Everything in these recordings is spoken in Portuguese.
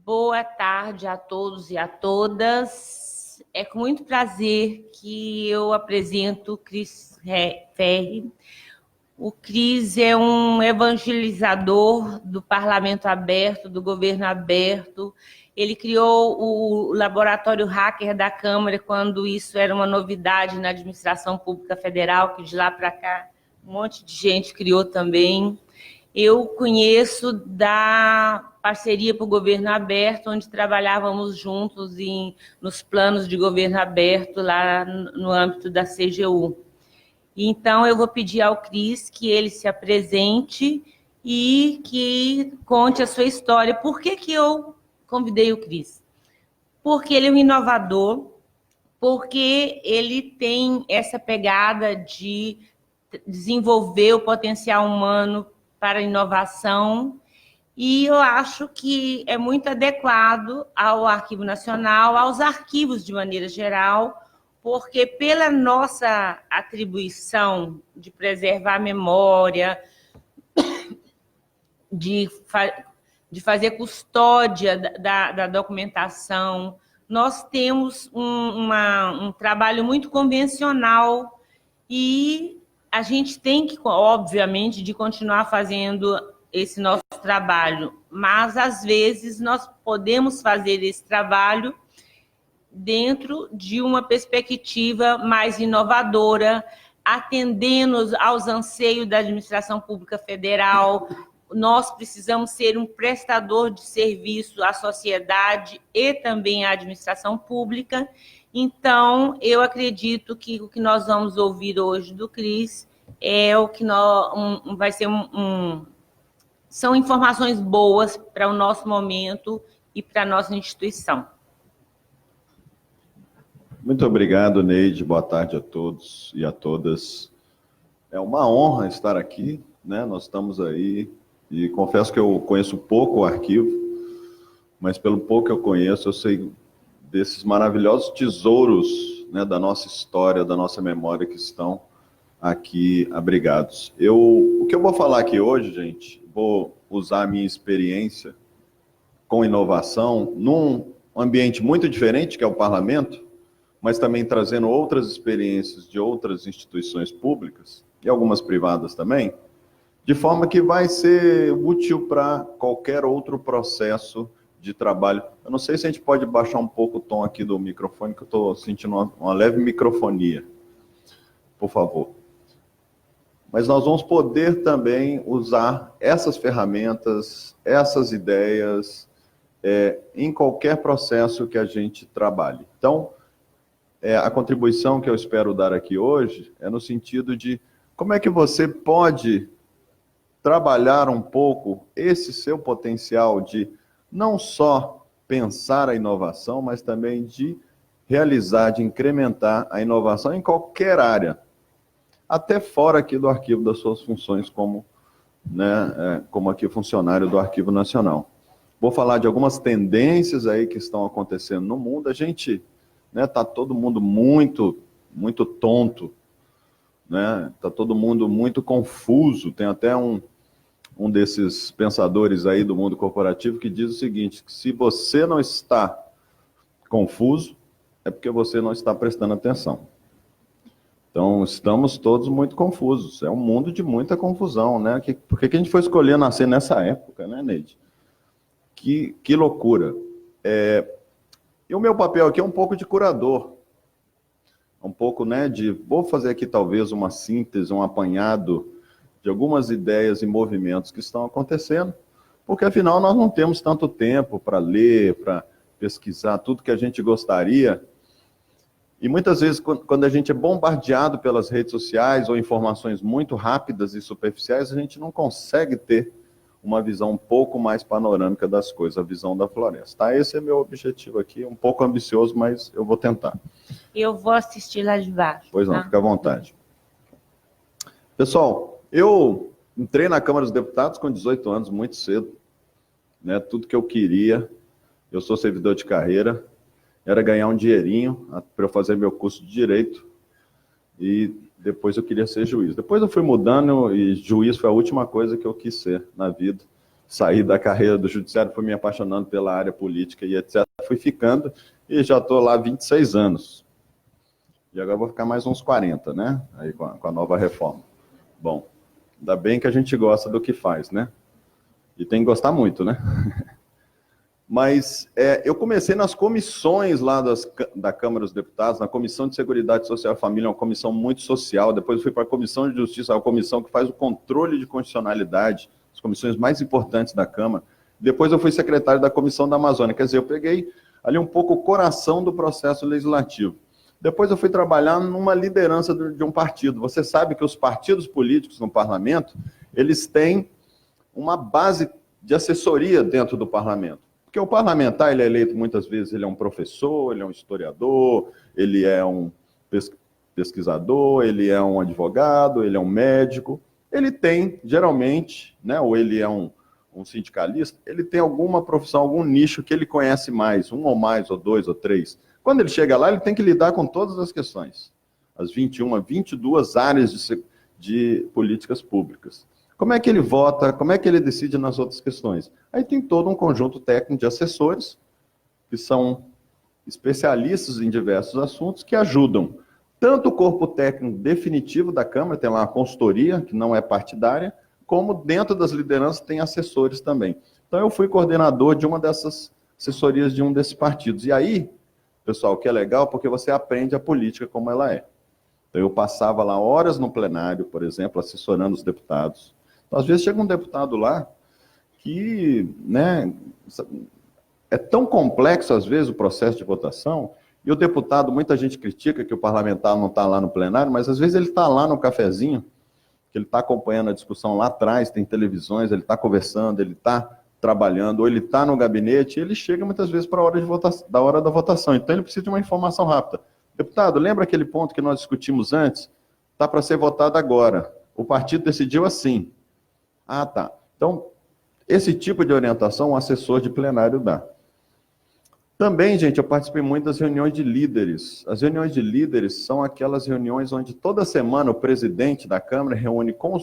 Boa tarde a todos e a todas. É com muito prazer que eu apresento o Cris Ferri. O Cris é um evangelizador do Parlamento Aberto, do Governo Aberto. Ele criou o Laboratório Hacker da Câmara quando isso era uma novidade na administração pública federal, que de lá para cá um monte de gente criou também. Eu conheço da parceria para o Governo Aberto, onde trabalhávamos juntos nos planos de governo aberto lá no âmbito da CGU. Então, eu vou pedir ao Cris que ele se apresente e que conte a sua história. Por que eu convidei o Cris? Porque ele é um inovador, porque ele tem essa pegada de desenvolver o potencial humano para a inovação, e eu acho que é muito adequado ao Arquivo Nacional, aos arquivos de maneira geral, porque pela nossa atribuição de preservar a memória, de fazer custódia da documentação, nós temos um trabalho muito convencional e a gente tem que, obviamente, de continuar fazendo esse nosso trabalho, mas, às vezes, nós podemos fazer esse trabalho dentro de uma perspectiva mais inovadora, atendendo aos anseios da administração pública federal. Nós precisamos ser um prestador de serviço à sociedade e também à administração pública. Então, eu acredito que o que nós vamos ouvir hoje do Cris é o que vai ser são informações boas para o nosso momento e para a nossa instituição. Muito obrigado, Neide. Boa tarde a todos e a todas. É uma honra estar aqui, né? Nós estamos aí, e confesso que eu conheço pouco o arquivo, mas pelo pouco que eu conheço, eu sei desses maravilhosos tesouros, né, da nossa história, da nossa memória, que estão aqui abrigados. O que eu vou falar aqui hoje, gente, vou usar a minha experiência com inovação num ambiente muito diferente, que é o parlamento, mas também trazendo outras experiências de outras instituições públicas, e algumas privadas também, de forma que vai ser útil para qualquer outro processo de trabalho. Eu não sei se a gente pode baixar um pouco o tom aqui do microfone, que eu estou sentindo uma leve microfonia. Por favor. Mas nós vamos poder também usar essas ferramentas, essas ideias, em qualquer processo que a gente trabalhe. Então, a contribuição que eu espero dar aqui hoje é no sentido de como é que você pode trabalhar um pouco esse seu potencial de não só pensar a inovação, mas também de realizar, de incrementar a inovação em qualquer área, até fora aqui do arquivo das suas funções como, né, como aqui funcionário do Arquivo Nacional. Vou falar de algumas tendências aí que estão acontecendo no mundo. A gente, né, tá todo mundo muito tonto, né? Tá todo mundo muito confuso. Tem até um desses pensadores aí do mundo corporativo que diz o seguinte, que se você não está confuso, é porque você não está prestando atenção. Então, estamos todos muito confusos. É um mundo de muita confusão, né? Por que a gente foi escolher nascer nessa época, né, Neide? Que loucura. E o meu papel aqui é um pouco de curador. Um pouco, né, vou fazer aqui talvez uma síntese, um apanhado de algumas ideias e movimentos que estão acontecendo, porque afinal nós não temos tanto tempo para ler, para pesquisar tudo que a gente gostaria. E muitas vezes, quando a gente é bombardeado pelas redes sociais ou informações muito rápidas e superficiais, a gente não consegue ter uma visão um pouco mais panorâmica das coisas, a visão da floresta. Tá? Esse é meu objetivo aqui, um pouco ambicioso, mas eu vou tentar. Eu vou assistir lá de baixo. Pois não, tá? Fica à vontade. Pessoal, eu entrei na Câmara dos Deputados com 18 anos, muito cedo. Né? Tudo que eu queria, eu sou servidor de carreira, era ganhar um dinheirinho para eu fazer meu curso de Direito, e depois eu queria ser juiz. Depois eu fui mudando, e juiz foi a última coisa que eu quis ser na vida, saí da carreira do judiciário, fui me apaixonando pela área política e etc. Fui ficando e já estou lá há 26 anos. E agora vou ficar mais uns 40, né? Aí com a nova reforma. Bom, ainda bem que a gente gosta do que faz, né? E tem que gostar muito, né? Mas eu comecei nas comissões lá da Câmara dos Deputados, na Comissão de Seguridade Social e Família, uma comissão muito social. Depois eu fui para a Comissão de Justiça, a comissão que faz o controle de constitucionalidade, as comissões mais importantes da Câmara. Depois eu fui secretário da Comissão da Amazônia. Quer dizer, eu peguei ali um pouco o coração do processo legislativo. Depois eu fui trabalhar numa liderança de um partido. Você sabe que os partidos políticos no parlamento, eles têm uma base de assessoria dentro do parlamento. Porque o parlamentar, ele é eleito muitas vezes, ele é um professor, ele é um historiador, ele é um pesquisador, ele é um advogado, ele é um médico. Ele tem, geralmente, né, ou ele é um sindicalista, ele tem alguma profissão, algum nicho que ele conhece mais, um ou mais, ou dois, ou três. Quando ele chega lá, ele tem que lidar com todas as questões. As 21, 22 áreas de políticas públicas. Como é que ele vota? Como é que ele decide nas outras questões? Aí tem todo um conjunto técnico de assessores, que são especialistas em diversos assuntos, que ajudam tanto o corpo técnico definitivo da Câmara, tem lá uma consultoria, que não é partidária, como dentro das lideranças tem assessores também. Então eu fui coordenador de uma dessas assessorias de um desses partidos. E aí, pessoal, o que é legal, porque você aprende a política como ela é. Então eu passava lá horas no plenário, por exemplo, assessorando os deputados. Às vezes chega um deputado lá que, né, é tão complexo, às vezes, o processo de votação, e o deputado, muita gente critica que o parlamentar não está lá no plenário, mas às vezes ele está lá no cafezinho, que ele está acompanhando a discussão lá atrás, tem televisões, ele está conversando, ele está trabalhando, ou ele está no gabinete, e ele chega muitas vezes para a hora da hora da votação. Então ele precisa de uma informação rápida. Deputado, lembra aquele ponto que nós discutimos antes? Está para ser votado agora. O partido decidiu assim. Ah, tá. Então, esse tipo de orientação, um assessor de plenário dá. Também, gente, eu participei muito das reuniões de líderes. As reuniões de líderes são aquelas reuniões onde toda semana o presidente da Câmara reúne com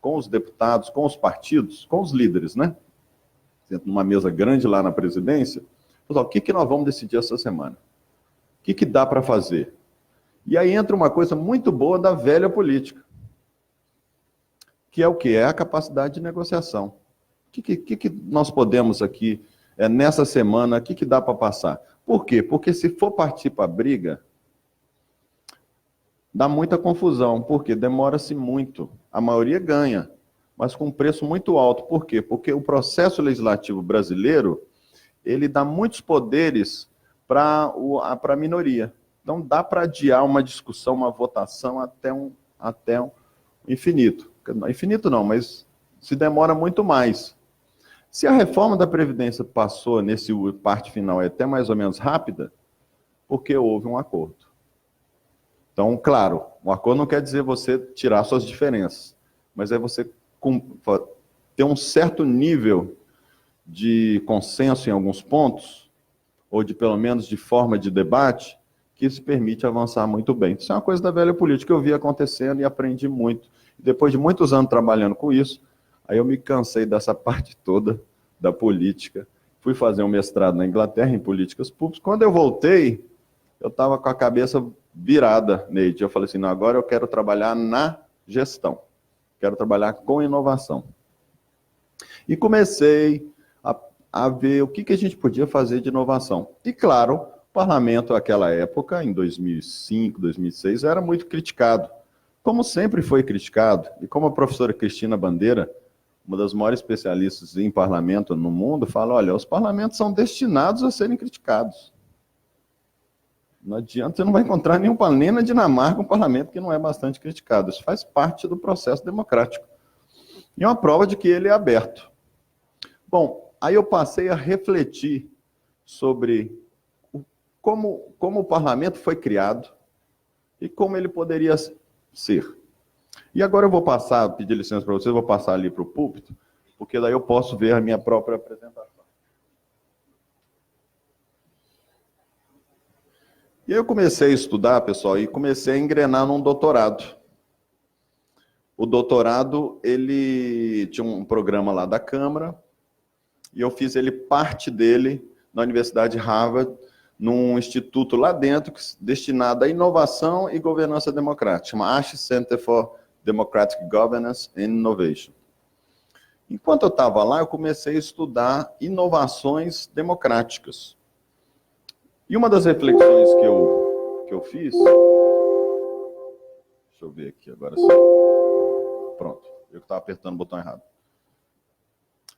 os deputados, com os partidos, com os líderes, né? Senta numa mesa grande lá na presidência. Pessoal, o que nós vamos decidir essa semana? O que dá para fazer? E aí entra uma coisa muito boa da velha política. Que é o quê? É a capacidade de negociação. O que nós podemos aqui, nessa semana, o que dá para passar? Por quê? Porque se for partir para a briga, dá muita confusão. Por quê? Demora-se muito. A maioria ganha, mas com um preço muito alto. Por quê? Porque o processo legislativo brasileiro, ele dá muitos poderes para a minoria. Então, dá para adiar uma discussão, uma votação até um infinito. Infinito não, mas se demora muito mais. Se a reforma da Previdência passou nesse parte final até mais ou menos rápida, porque houve um acordo. Então, claro, um acordo não quer dizer você tirar suas diferenças, mas é você ter um certo nível de consenso em alguns pontos, ou de pelo menos de forma de debate, que isso permite avançar muito bem. Isso é uma coisa da velha política que eu vi acontecendo e aprendi muito. Depois de muitos anos trabalhando com isso, aí eu me cansei dessa parte toda da política. Fui fazer um mestrado na Inglaterra em políticas públicas. Quando eu voltei, eu estava com a cabeça virada, Neide. Eu falei assim, não, agora eu quero trabalhar na gestão. Quero trabalhar com inovação. E comecei a ver o que a gente podia fazer de inovação. E, claro, o parlamento, naquela época, em 2005, 2006, era muito criticado. Como sempre foi criticado, e como a professora Cristina Bandeira, uma das maiores especialistas em parlamento no mundo, fala, olha, os parlamentos são destinados a serem criticados. Não adianta, você não vai encontrar nem na Dinamarca um parlamento que não é bastante criticado. Isso faz parte do processo democrático. E é uma prova de que ele é aberto. Bom, aí eu passei a refletir sobre como o parlamento foi criado e como ele poderia ser. E agora eu vou pedir licença para vocês, vou passar ali para o púlpito, porque daí eu posso ver a minha própria apresentação. E aí eu comecei a estudar, pessoal, e comecei a engrenar num doutorado. O doutorado, ele tinha um programa lá da Câmara, e eu fiz ele parte dele na Universidade de Harvard, num instituto lá dentro destinado à inovação e governança democrática, chama Ash Center for Democratic Governance and Innovation. Enquanto eu estava lá, eu comecei a estudar inovações democráticas. E uma das reflexões que eu fiz... Deixa eu ver aqui agora sim. Pronto, eu que estava apertando o botão errado.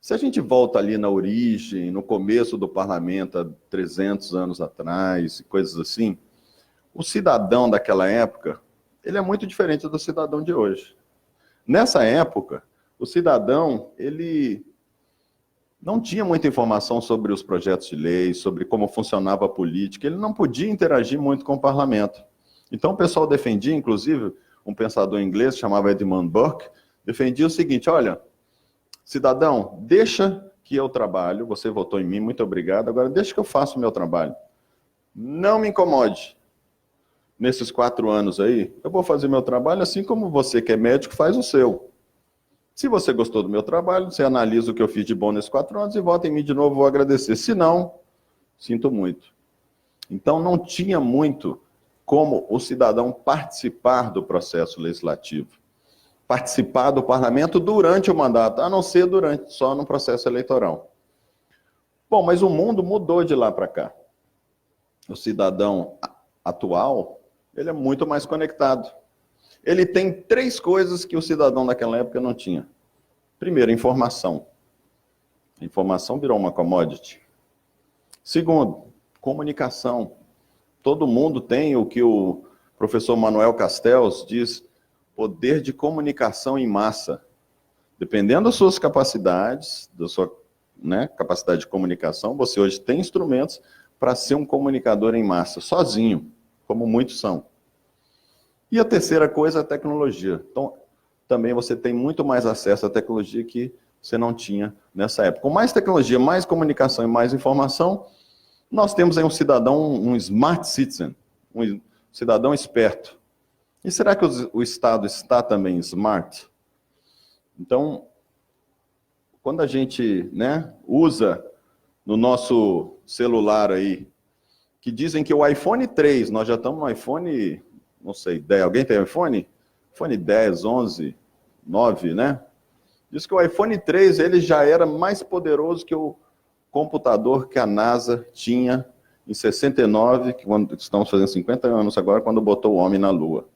Se a gente volta ali na origem, no começo do parlamento, há 300 anos atrás, coisas assim, o cidadão daquela época, ele é muito diferente do cidadão de hoje. Nessa época, o cidadão, ele não tinha muita informação sobre os projetos de lei, sobre como funcionava a política, ele não podia interagir muito com o parlamento. Então o pessoal defendia, inclusive, um pensador inglês, chamava Edmund Burke, defendia o seguinte: olha, cidadão, deixa que eu trabalho, você votou em mim, muito obrigado, agora deixa que eu faça o meu trabalho. Não me incomode. Nesses 4 anos aí, eu vou fazer meu trabalho assim como você que é médico faz o seu. Se você gostou do meu trabalho, você analisa o que eu fiz de bom nesses 4 anos e vota em mim de novo, vou agradecer. Se não, sinto muito. Então não tinha muito como o cidadão participar do processo legislativo, participar do parlamento durante o mandato, a não ser só no processo eleitoral. Bom, mas o mundo mudou de lá para cá. O cidadão atual, ele é muito mais conectado. Ele tem 3 coisas que o cidadão daquela época não tinha. Primeiro, informação. A informação virou uma commodity. Segundo, comunicação. Todo mundo tem o que o professor Manuel Castells diz, poder de comunicação em massa. Dependendo das suas capacidades, da sua capacidade de comunicação, você hoje tem instrumentos para ser um comunicador em massa, sozinho, como muitos são. E a terceira coisa é a tecnologia. Então, também você tem muito mais acesso à tecnologia que você não tinha nessa época. Com mais tecnologia, mais comunicação e mais informação, nós temos aí um cidadão, um smart citizen, um cidadão esperto. E será que o Estado está também smart? Então, quando a gente usa no nosso celular aí, que dizem que o iPhone 3, nós já estamos no iPhone, não sei, 10, alguém tem iPhone? iPhone 10, 11, 9, né? Diz que o iPhone 3 ele já era mais poderoso que o computador que a NASA tinha em 69, que quando estamos fazendo 50 anos agora, quando botou o homem na Lua.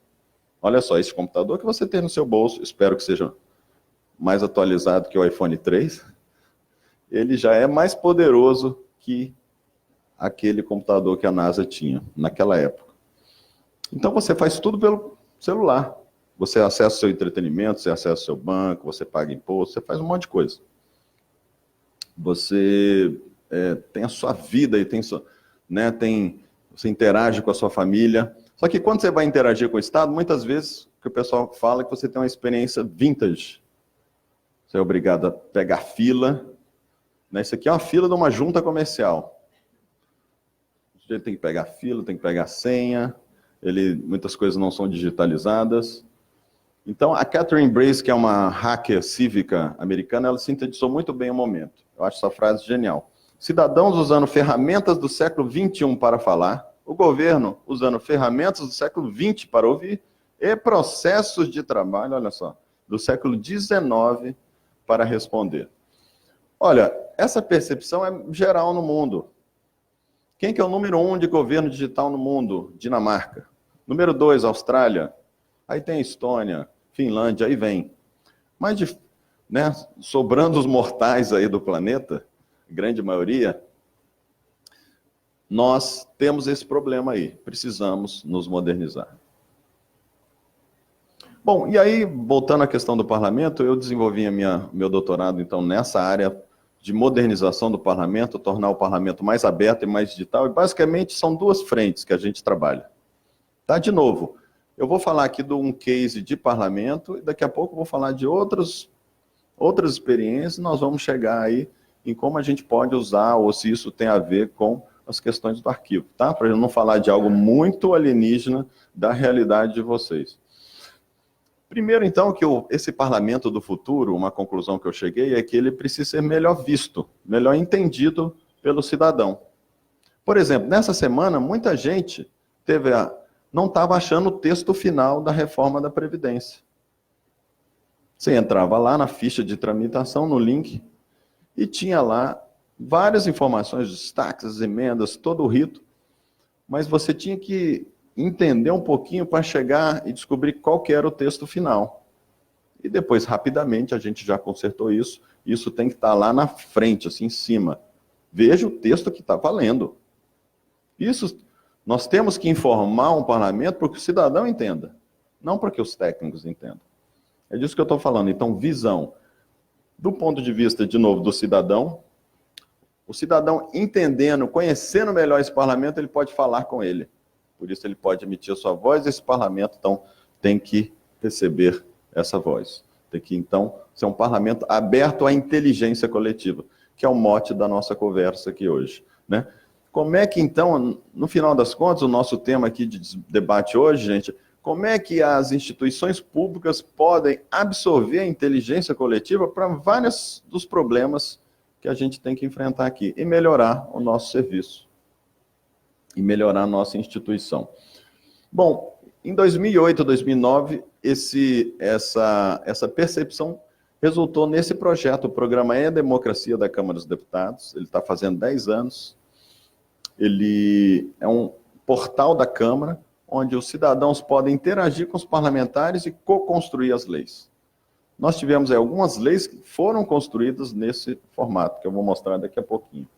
Olha só, esse computador que você tem no seu bolso, espero que seja mais atualizado que o iPhone 3, ele já é mais poderoso que aquele computador que a NASA tinha naquela época. Então você faz tudo pelo celular. Você acessa o seu entretenimento, você acessa o seu banco, você paga imposto, você faz um monte de coisa. Você tem a sua vida e você interage com a sua família. Só que quando você vai interagir com o Estado, muitas vezes o que o pessoal fala é que você tem uma experiência vintage. Você é obrigado a pegar fila. Isso aqui é uma fila de uma junta comercial. Ele tem que pegar fila, tem que pegar senha, muitas coisas não são digitalizadas. Então, a Catherine Brace, que é uma hacker cívica americana, ela sintetizou muito bem o momento. Eu acho essa frase genial. Cidadãos usando ferramentas do século XXI para falar, o governo usando ferramentas do século XX para ouvir, e processos de trabalho, olha só, do século XIX para responder. Olha, essa percepção é geral no mundo. Quem que é o número 1 de governo digital no mundo? Dinamarca. Número 2, Austrália. Aí tem Estônia, Finlândia, aí vem. Mas, sobrando os mortais aí do planeta, grande maioria, nós temos esse problema aí. Precisamos nos modernizar. Bom, e aí, voltando à questão do parlamento, eu desenvolvi meu doutorado, então, nessa área de modernização do parlamento, tornar o parlamento mais aberto e mais digital, e basicamente são 2 frentes que a gente trabalha. Tá? De novo, eu vou falar aqui de um case de parlamento, e daqui a pouco eu vou falar de outras experiências, nós vamos chegar aí em como a gente pode usar, ou se isso tem a ver com as questões do arquivo, tá? Para eu não falar de algo muito alienígena da realidade de vocês. Primeiro, então, que esse parlamento do futuro, uma conclusão que eu cheguei, é que ele precisa ser melhor visto, melhor entendido pelo cidadão. Por exemplo, nessa semana, muita gente não estava achando o texto final da reforma da Previdência. Você entrava lá na ficha de tramitação, no link, e tinha lá várias informações, destaques, emendas, todo o rito, mas você tinha que entender um pouquinho para chegar e descobrir qual que era o texto final. E depois, rapidamente, a gente já consertou isso. Isso tem que estar lá na frente, assim, em cima. Veja o texto que está valendo. Isso, nós temos que informar um parlamento para que o cidadão entenda, não para que os técnicos entendam. É disso que eu estou falando. Então, visão. Do ponto de vista, de novo, do cidadão, o cidadão entendendo, conhecendo melhor esse parlamento, ele pode falar com ele. Por isso ele pode emitir a sua voz, e esse parlamento, então, tem que receber essa voz. Tem que, então, ser um parlamento aberto à inteligência coletiva, que é o mote da nossa conversa aqui hoje, né? Como é que, então, no final das contas, o nosso tema aqui de debate hoje, gente, como é que as instituições públicas podem absorver a inteligência coletiva para vários dos problemas que a gente tem que enfrentar aqui e melhorar o nosso serviço e melhorar a nossa instituição. Bom, em 2008, 2009, essa percepção resultou nesse projeto, o programa E-Democracia da Câmara dos Deputados. Ele está fazendo 10 anos. Ele é um portal da Câmara, onde os cidadãos podem interagir com os parlamentares e co-construir as leis. Nós tivemos algumas leis que foram construídas nesse formato, que eu vou mostrar daqui a pouquinho.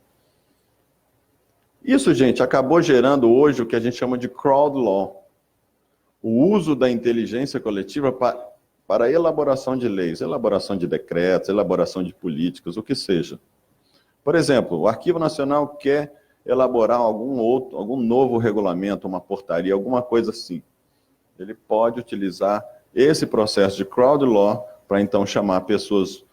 Isso, gente, acabou gerando hoje o que a gente chama de crowd law, o uso da inteligência coletiva para a elaboração de leis, elaboração de decretos, elaboração de políticas, o que seja. Por exemplo, o Arquivo Nacional quer elaborar algum novo regulamento, uma portaria, alguma coisa assim. Ele pode utilizar esse processo de crowd law para então chamar pessoas,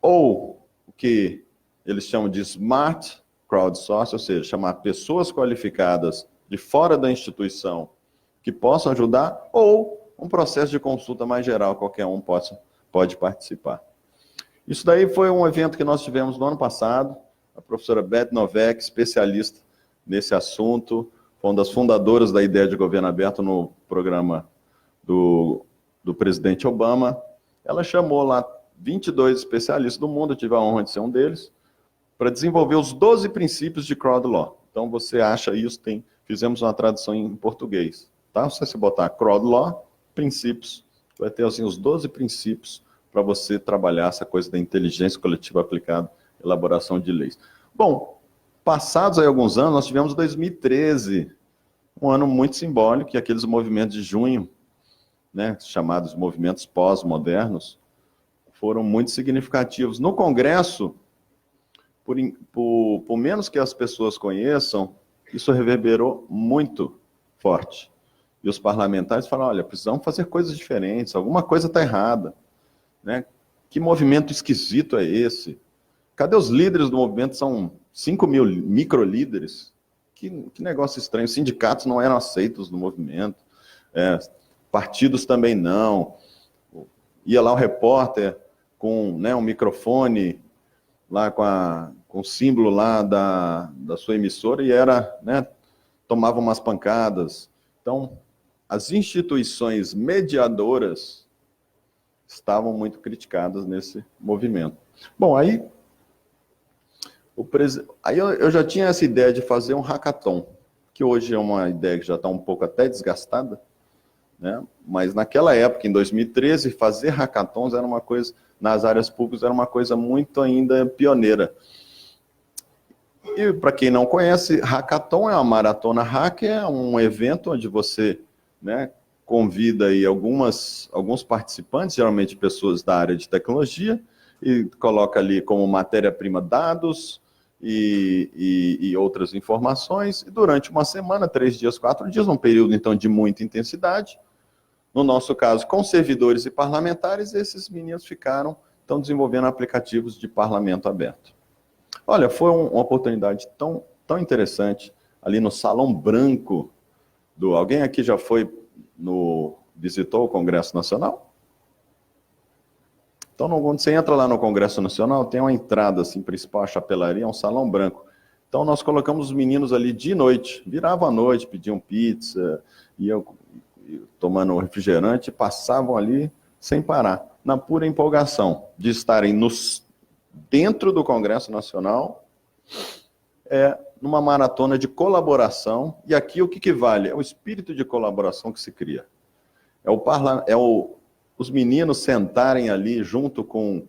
ou o que eles chamam de smart crowdsourcing, ou seja, chamar pessoas qualificadas de fora da instituição que possam ajudar, ou um processo de consulta mais geral, qualquer um pode participar. Isso daí foi um evento que nós tivemos no ano passado. A professora Beth Novak, especialista nesse assunto, foi uma das fundadoras da ideia de governo aberto no programa do presidente Obama. Ela chamou lá 22 especialistas do mundo, eu tive a honra de ser um deles, para desenvolver os 12 princípios de crowd law. Então você acha isso, fizemos uma tradução em português. Tá? Se você botar crowd law, princípios, vai ter assim, os 12 princípios para você trabalhar essa coisa da inteligência coletiva aplicada, elaboração de leis. Bom, passados aí alguns anos, nós tivemos 2013, um ano muito simbólico, que aqueles movimentos de junho, né, chamados movimentos pós-modernos, foram muito significativos. No Congresso, por menos que as pessoas conheçam, isso reverberou muito forte. E os parlamentares falaram, olha, precisamos fazer coisas diferentes, alguma coisa está errada, né? Que movimento esquisito é esse? Cadê os líderes do movimento? São 5 mil microlíderes. Que negócio estranho. Sindicatos não eram aceitos no movimento. Partidos também não. Ia lá o repórter com, né, um microfone, lá com o símbolo lá da sua emissora e né, tomava umas pancadas. Então, as instituições mediadoras estavam muito criticadas nesse movimento. Bom, aí eu já tinha essa ideia de fazer um hackathon, que hoje é uma ideia que já está um pouco até desgastada, né? Mas naquela época, em 2013, fazer hackathons era uma coisa, nas áreas públicas, era uma coisa muito ainda pioneira. E para quem não conhece, hackathon é uma maratona hacker, é um evento onde você, né, convida aí alguns participantes, geralmente pessoas da área de tecnologia, e coloca ali como matéria-prima dados e outras informações, e durante uma semana, 3 dias, 4 dias, um período então de muita intensidade, no nosso caso com servidores e parlamentares, esses meninos estão desenvolvendo aplicativos de parlamento aberto. Olha, foi uma oportunidade tão interessante, ali no Salão Branco, alguém aqui já visitou o Congresso Nacional? Então, quando você entra lá no Congresso Nacional, tem uma entrada assim, principal, a chapelaria, é um salão branco. Então, nós colocamos os meninos ali de noite, viravam à noite, pediam pizza, iam tomando refrigerante, passavam ali sem parar, na pura empolgação de estarem dentro do Congresso Nacional, numa maratona de colaboração. E aqui o que vale? É o espírito de colaboração que se cria. Os meninos sentarem ali junto com,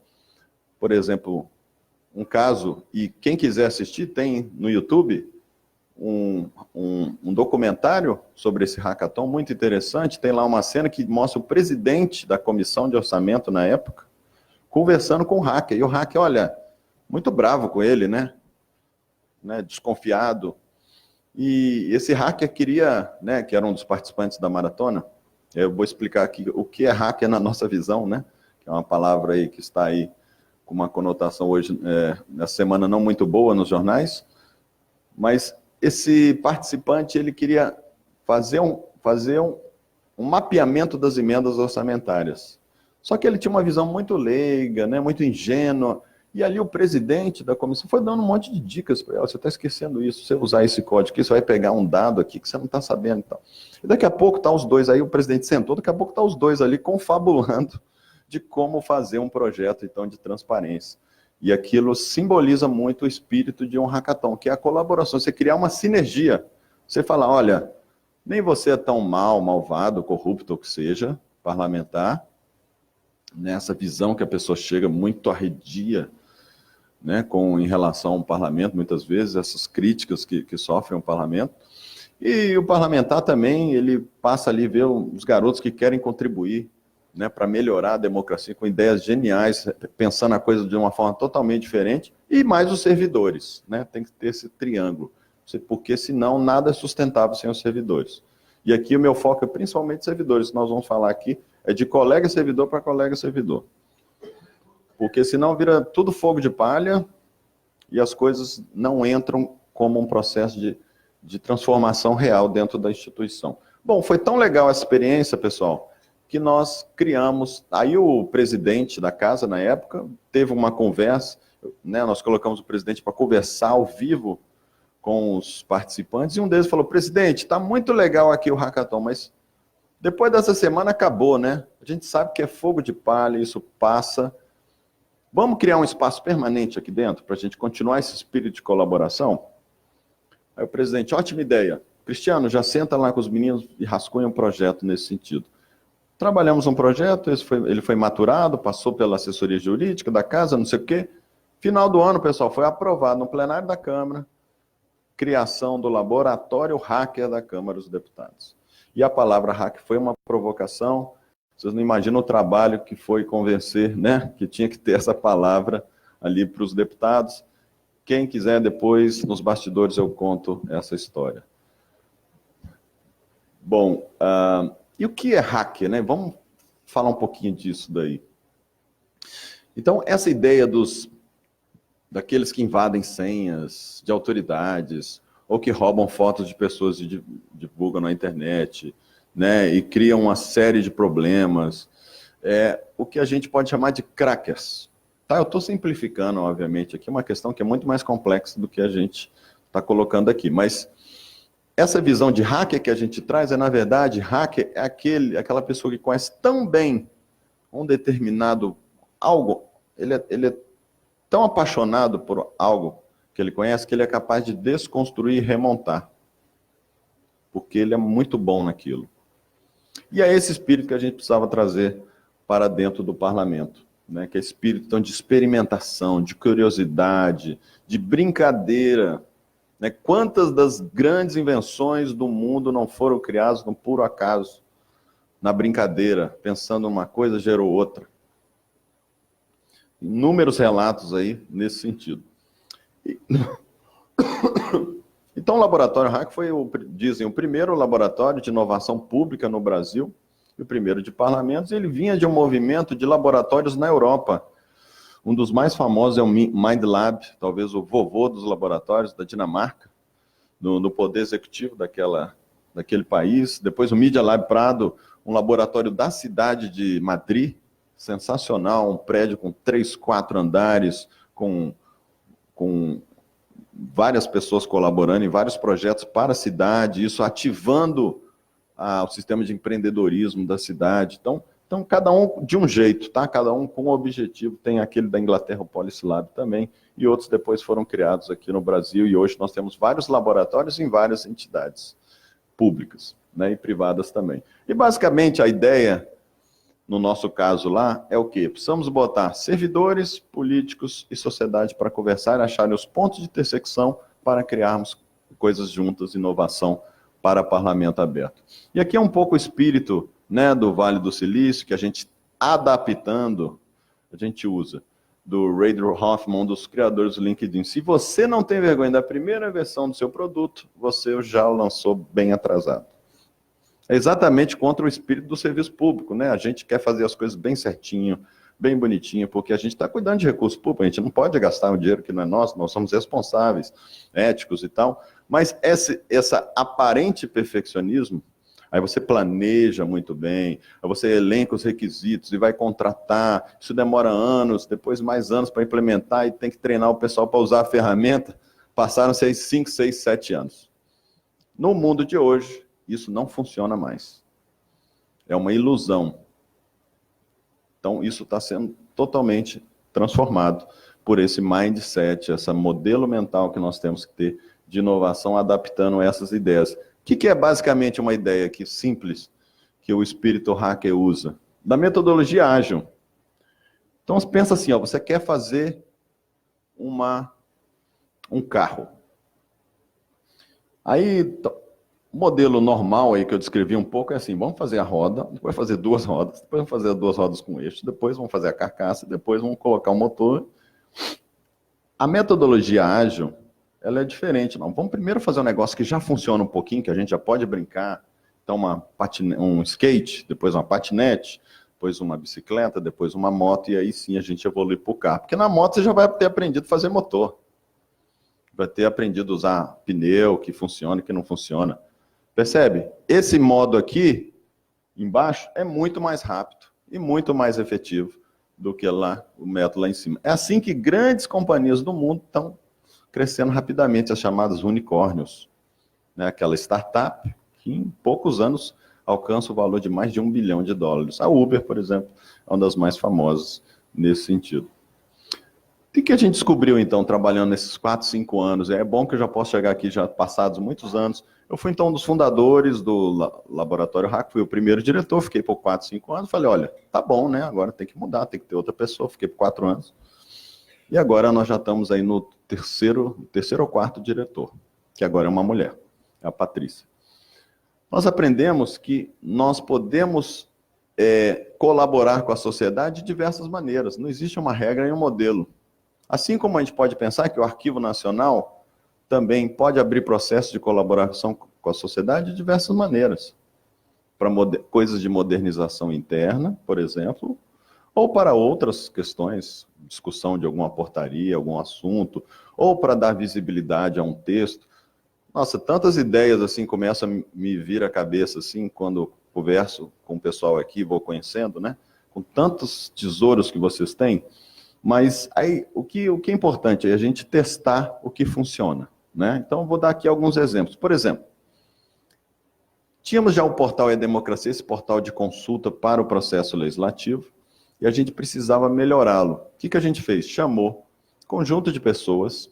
por exemplo, um caso, e quem quiser assistir, tem no YouTube um documentário sobre esse hackathon muito interessante. Tem lá uma cena que mostra o presidente da comissão de orçamento na época conversando com o hacker. E o hacker, olha, muito bravo com ele, né? Desconfiado. E esse hacker queria, né, que era um dos participantes da maratona, eu vou explicar aqui o que é hacker na nossa visão, né? Que é uma palavra aí que está aí com uma conotação hoje, na semana não muito boa nos jornais, mas esse participante, ele queria fazer um mapeamento das emendas orçamentárias. Só que ele tinha uma visão muito leiga, né, muito ingênua, e ali o presidente da comissão foi dando um monte de dicas para ela. Você está esquecendo isso, você usar esse código aqui, você vai pegar um dado aqui que você não está sabendo. Então. E daqui a pouco tá os dois aí, o presidente sentou, daqui a pouco tá os dois ali confabulando de como fazer um projeto, então, de transparência. E aquilo simboliza muito o espírito de um hackathon, que é a colaboração, você criar uma sinergia. Você fala, olha, nem você é tão malvado, corrupto, ou que seja, parlamentar, nessa visão que a pessoa chega muito arredia, né, em relação ao parlamento, muitas vezes, essas críticas que sofrem o parlamento. E o parlamentar também, ele passa ali a ver os garotos que querem contribuir, né, para melhorar a democracia, com ideias geniais, pensando a coisa de uma forma totalmente diferente, e mais os servidores, né, tem que ter esse triângulo, porque senão nada é sustentável sem os servidores. E aqui o meu foco é principalmente servidores, que nós vamos falar aqui, é de colega servidor para colega servidor. Porque senão vira tudo fogo de palha e as coisas não entram como um processo de transformação real dentro da instituição. Bom, foi tão legal essa experiência, pessoal, que nós criamos, aí o presidente da casa, na época, teve uma conversa, né, nós colocamos o presidente para conversar ao vivo com os participantes, e um deles falou, presidente, está muito legal aqui o hackathon, mas depois dessa semana acabou, né? A gente sabe que é fogo de palha, isso passa. Vamos criar um espaço permanente aqui dentro, para a gente continuar esse espírito de colaboração? Aí o presidente, ótima ideia. Cristiano, já senta lá com os meninos e rascunha um projeto nesse sentido. Trabalhamos um projeto, ele foi maturado, passou pela assessoria jurídica da casa, não sei o quê. Final do ano, pessoal, foi aprovado no plenário da Câmara, criação do laboratório hacker da Câmara dos Deputados. E a palavra hacker foi uma provocação, vocês não imaginam o trabalho que foi convencer, né, que tinha que ter essa palavra ali para os deputados. Quem quiser depois, nos bastidores, eu conto essa história. Bom, e o que é hacker, né? Vamos falar um pouquinho disso daí. Então, essa ideia daqueles que invadem senhas de autoridades, ou que roubam fotos de pessoas e divulgam na internet, né, e criam uma série de problemas, o que a gente pode chamar de crackers. Tá, eu estou simplificando, obviamente, aqui uma questão que é muito mais complexa do que a gente está colocando aqui, mas essa visão de hacker que a gente traz na verdade, hacker é aquela pessoa que conhece tão bem um determinado algo, ele é tão apaixonado por algo que ele conhece, que ele é capaz de desconstruir e remontar. Porque ele é muito bom naquilo. E é esse espírito que a gente precisava trazer para dentro do parlamento, né? Que é espírito então, de experimentação, de curiosidade, de brincadeira. Né? Quantas das grandes invenções do mundo não foram criadas no puro acaso, na brincadeira, pensando uma coisa, gerou outra. Inúmeros relatos aí nesse sentido. Então, o Laboratório Hacker foi, dizem, o primeiro laboratório de inovação pública no Brasil, e o primeiro de parlamentos. Ele vinha de um movimento de laboratórios na Europa. Um dos mais famosos é o Mind Lab, talvez o vovô dos laboratórios da Dinamarca, no poder executivo daquele país. Depois o Media Lab Prado, um laboratório da cidade de Madrid, sensacional, um prédio com 3, 4 andares, com várias pessoas colaborando em vários projetos para a cidade, isso ativando o sistema de empreendedorismo da cidade. Então, cada um de um jeito, tá? Cada um com um objetivo. Tem aquele da Inglaterra, o Policilab também, e outros depois foram criados aqui no Brasil, e hoje nós temos vários laboratórios em várias entidades públicas, né, e privadas também. E basicamente a ideia, no nosso caso lá, é o quê? Precisamos botar servidores, políticos e sociedade para conversar e acharem os pontos de intersecção para criarmos coisas juntas, inovação para parlamento aberto. E aqui é um pouco o espírito, né, do Vale do Silício, que a gente, adaptando, a gente usa, do Reid Hoffman, um dos criadores do LinkedIn. Se você não tem vergonha da primeira versão do seu produto, você já o lançou bem atrasado. É exatamente contra o espírito do serviço público, né? A gente quer fazer as coisas bem certinho, bem bonitinho, porque a gente está cuidando de recursos públicos, a gente não pode gastar um dinheiro que não é nosso, nós somos responsáveis, éticos e tal, mas essa aparente perfeccionismo, aí você planeja muito bem, aí você elenca os requisitos e vai contratar, isso demora anos, depois mais anos para implementar e tem que treinar o pessoal para usar a ferramenta, passaram-se 5, 6, 7 anos. No mundo de hoje, isso não funciona mais. É uma ilusão. Então, isso está sendo totalmente transformado por esse mindset, esse modelo mental que nós temos que ter de inovação, adaptando essas ideias. O que é basicamente uma ideia aqui simples, que o espírito hacker usa? Da metodologia ágil. Então, você pensa assim, ó, você quer fazer um carro. Aí, o modelo normal aí que eu descrevi um pouco é assim, vamos fazer a roda, depois fazer 2 rodas, depois vamos fazer 2 rodas com eixo, depois vamos fazer a carcaça, depois vamos colocar o motor. A metodologia ágil, ela é diferente, não. Vamos primeiro fazer um negócio que já funciona um pouquinho, que a gente já pode brincar. Então, um skate, depois uma patinete, depois uma bicicleta, depois uma moto, e aí sim a gente evolui para o carro. Porque na moto você já vai ter aprendido a fazer motor. Vai ter aprendido a usar pneu, que funciona e que não funciona. Percebe? Esse modo aqui, embaixo, é muito mais rápido e muito mais efetivo do que lá, o método lá em cima. É assim que grandes companhias do mundo estão crescendo rapidamente, as chamadas unicórnios. Né? Aquela startup que em poucos anos alcança o valor de mais de $1 bilhão. A Uber, por exemplo, é uma das mais famosas nesse sentido. O que a gente descobriu, então, trabalhando nesses 4, 5 anos? É bom que eu já posso chegar aqui, já passados muitos anos. Eu fui, então, um dos fundadores do Laboratório Hack, fui o primeiro diretor, fiquei por 4, 5 anos. Falei, olha, tá bom, né? Agora tem que mudar, tem que ter outra pessoa. Fiquei por 4 anos. E agora nós já estamos aí no terceiro ou quarto diretor, que agora é uma mulher, é a Patrícia. Nós aprendemos que nós podemos colaborar com a sociedade de diversas maneiras. Não existe uma regra e um modelo. Assim como a gente pode pensar que o Arquivo Nacional também pode abrir processos de colaboração com a sociedade de diversas maneiras. Para coisas de modernização interna, por exemplo, ou para outras questões, discussão de alguma portaria, algum assunto, ou para dar visibilidade a um texto. Nossa, tantas ideias assim começam a me vir à cabeça assim, quando converso com o pessoal aqui, vou conhecendo, né? Com tantos tesouros que vocês têm. Mas aí, o que é importante é a gente testar o que funciona, né? Então, eu vou dar aqui alguns exemplos. Por exemplo, tínhamos já o portal E-Democracia, esse portal de consulta para o processo legislativo, e a gente precisava melhorá-lo. O que a gente fez? Chamou conjunto de pessoas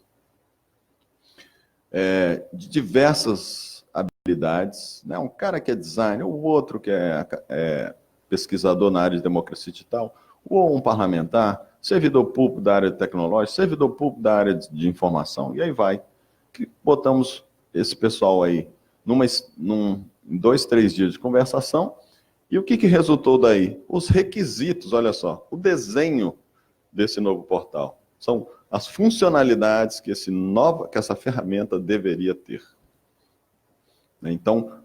de diversas habilidades, né? Um cara que é designer, o outro que é pesquisador na área de democracia digital, ou um parlamentar, servidor público da área tecnológica, servidor público da área de informação, e aí vai. Botamos esse pessoal aí em 2, 3 dias de conversação, e o que resultou daí? Os requisitos, olha só, o desenho desse novo portal. São as funcionalidades que essa ferramenta deveria ter. Então,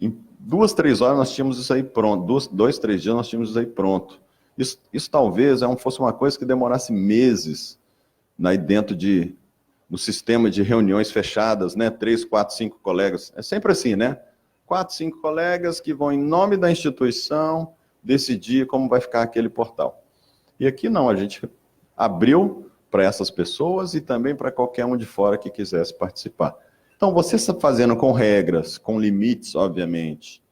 em 2, 3 horas nós tínhamos isso aí pronto, 2, 3 dias nós tínhamos isso aí pronto. Isso talvez fosse uma coisa que demorasse meses dentro no sistema de reuniões fechadas, né? 3, 4, 5 colegas. É sempre assim, né? 4, 5 colegas que vão em nome da instituição decidir como vai ficar aquele portal. E aqui não, a gente abriu para essas pessoas e também para qualquer um de fora que quisesse participar. Então, você está fazendo com regras, com limites, obviamente,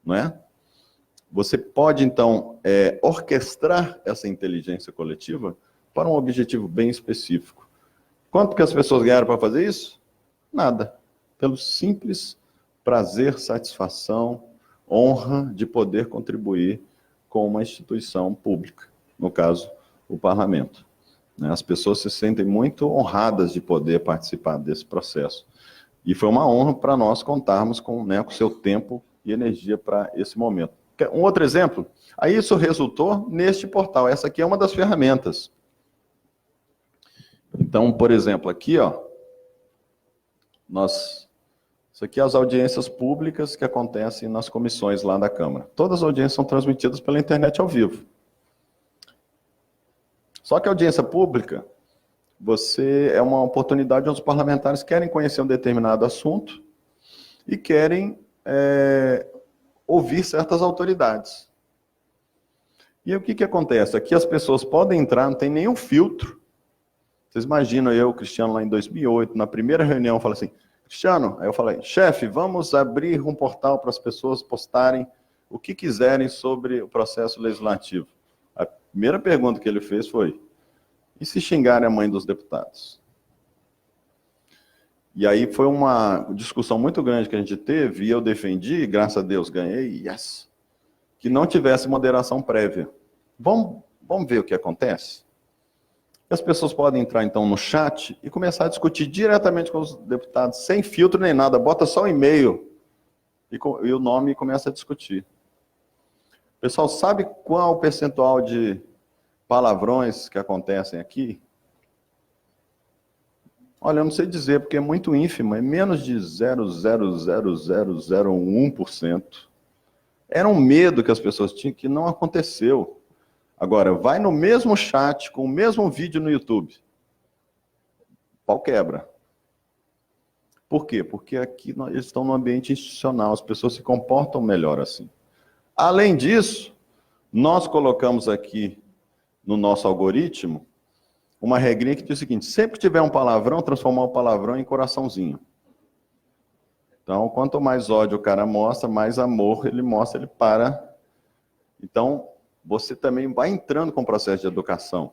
não é? Você pode, então, orquestrar essa inteligência coletiva para um objetivo bem específico. Quanto que as pessoas ganharam para fazer isso? Nada. Pelo simples prazer, satisfação, honra de poder contribuir com uma instituição pública, no caso, o parlamento. As pessoas se sentem muito honradas de poder participar desse processo. E foi uma honra para nós contarmos com o seu tempo e energia para esse momento. Um outro exemplo? Aí isso resultou neste portal. Essa aqui é uma das ferramentas. Então, por exemplo, aqui, ó, isso aqui é as audiências públicas que acontecem nas comissões lá da Câmara. Todas as audiências são transmitidas pela internet ao vivo. Só que a audiência pública, é uma oportunidade onde os parlamentares querem conhecer um determinado assunto e querem ouvir certas autoridades. E o que acontece? Aqui as pessoas podem entrar, não tem nenhum filtro. Vocês imaginam eu, Cristiano, lá em 2008, na primeira reunião, eu falei assim, Cristiano, aí eu falei, chefe, vamos abrir um portal para as pessoas postarem o que quiserem sobre o processo legislativo. A primeira pergunta que ele fez foi, e se xingarem a mãe dos deputados? E aí foi uma discussão muito grande que a gente teve, e eu defendi, graças a Deus ganhei, yes, que não tivesse moderação prévia. Vamos ver o que acontece? As pessoas podem entrar, então, no chat e começar a discutir diretamente com os deputados, sem filtro nem nada, bota só um e-mail e o nome e começa a discutir. Pessoal, sabe qual o percentual de palavrões que acontecem aqui? Olha, eu não sei dizer, porque é muito ínfimo, é menos de 0,00001%. Era um medo que as pessoas tinham que não aconteceu. Agora, vai no mesmo chat, com o mesmo vídeo no YouTube. Pau quebra. Por quê? Porque aqui eles estão no ambiente institucional, as pessoas se comportam melhor assim. Além disso, nós colocamos aqui no nosso algoritmo uma regrinha que diz o seguinte, sempre que tiver um palavrão, transformar o palavrão em coraçãozinho. Então, quanto mais ódio o cara mostra, mais amor ele mostra, ele para. Então, você também vai entrando com o processo de educação,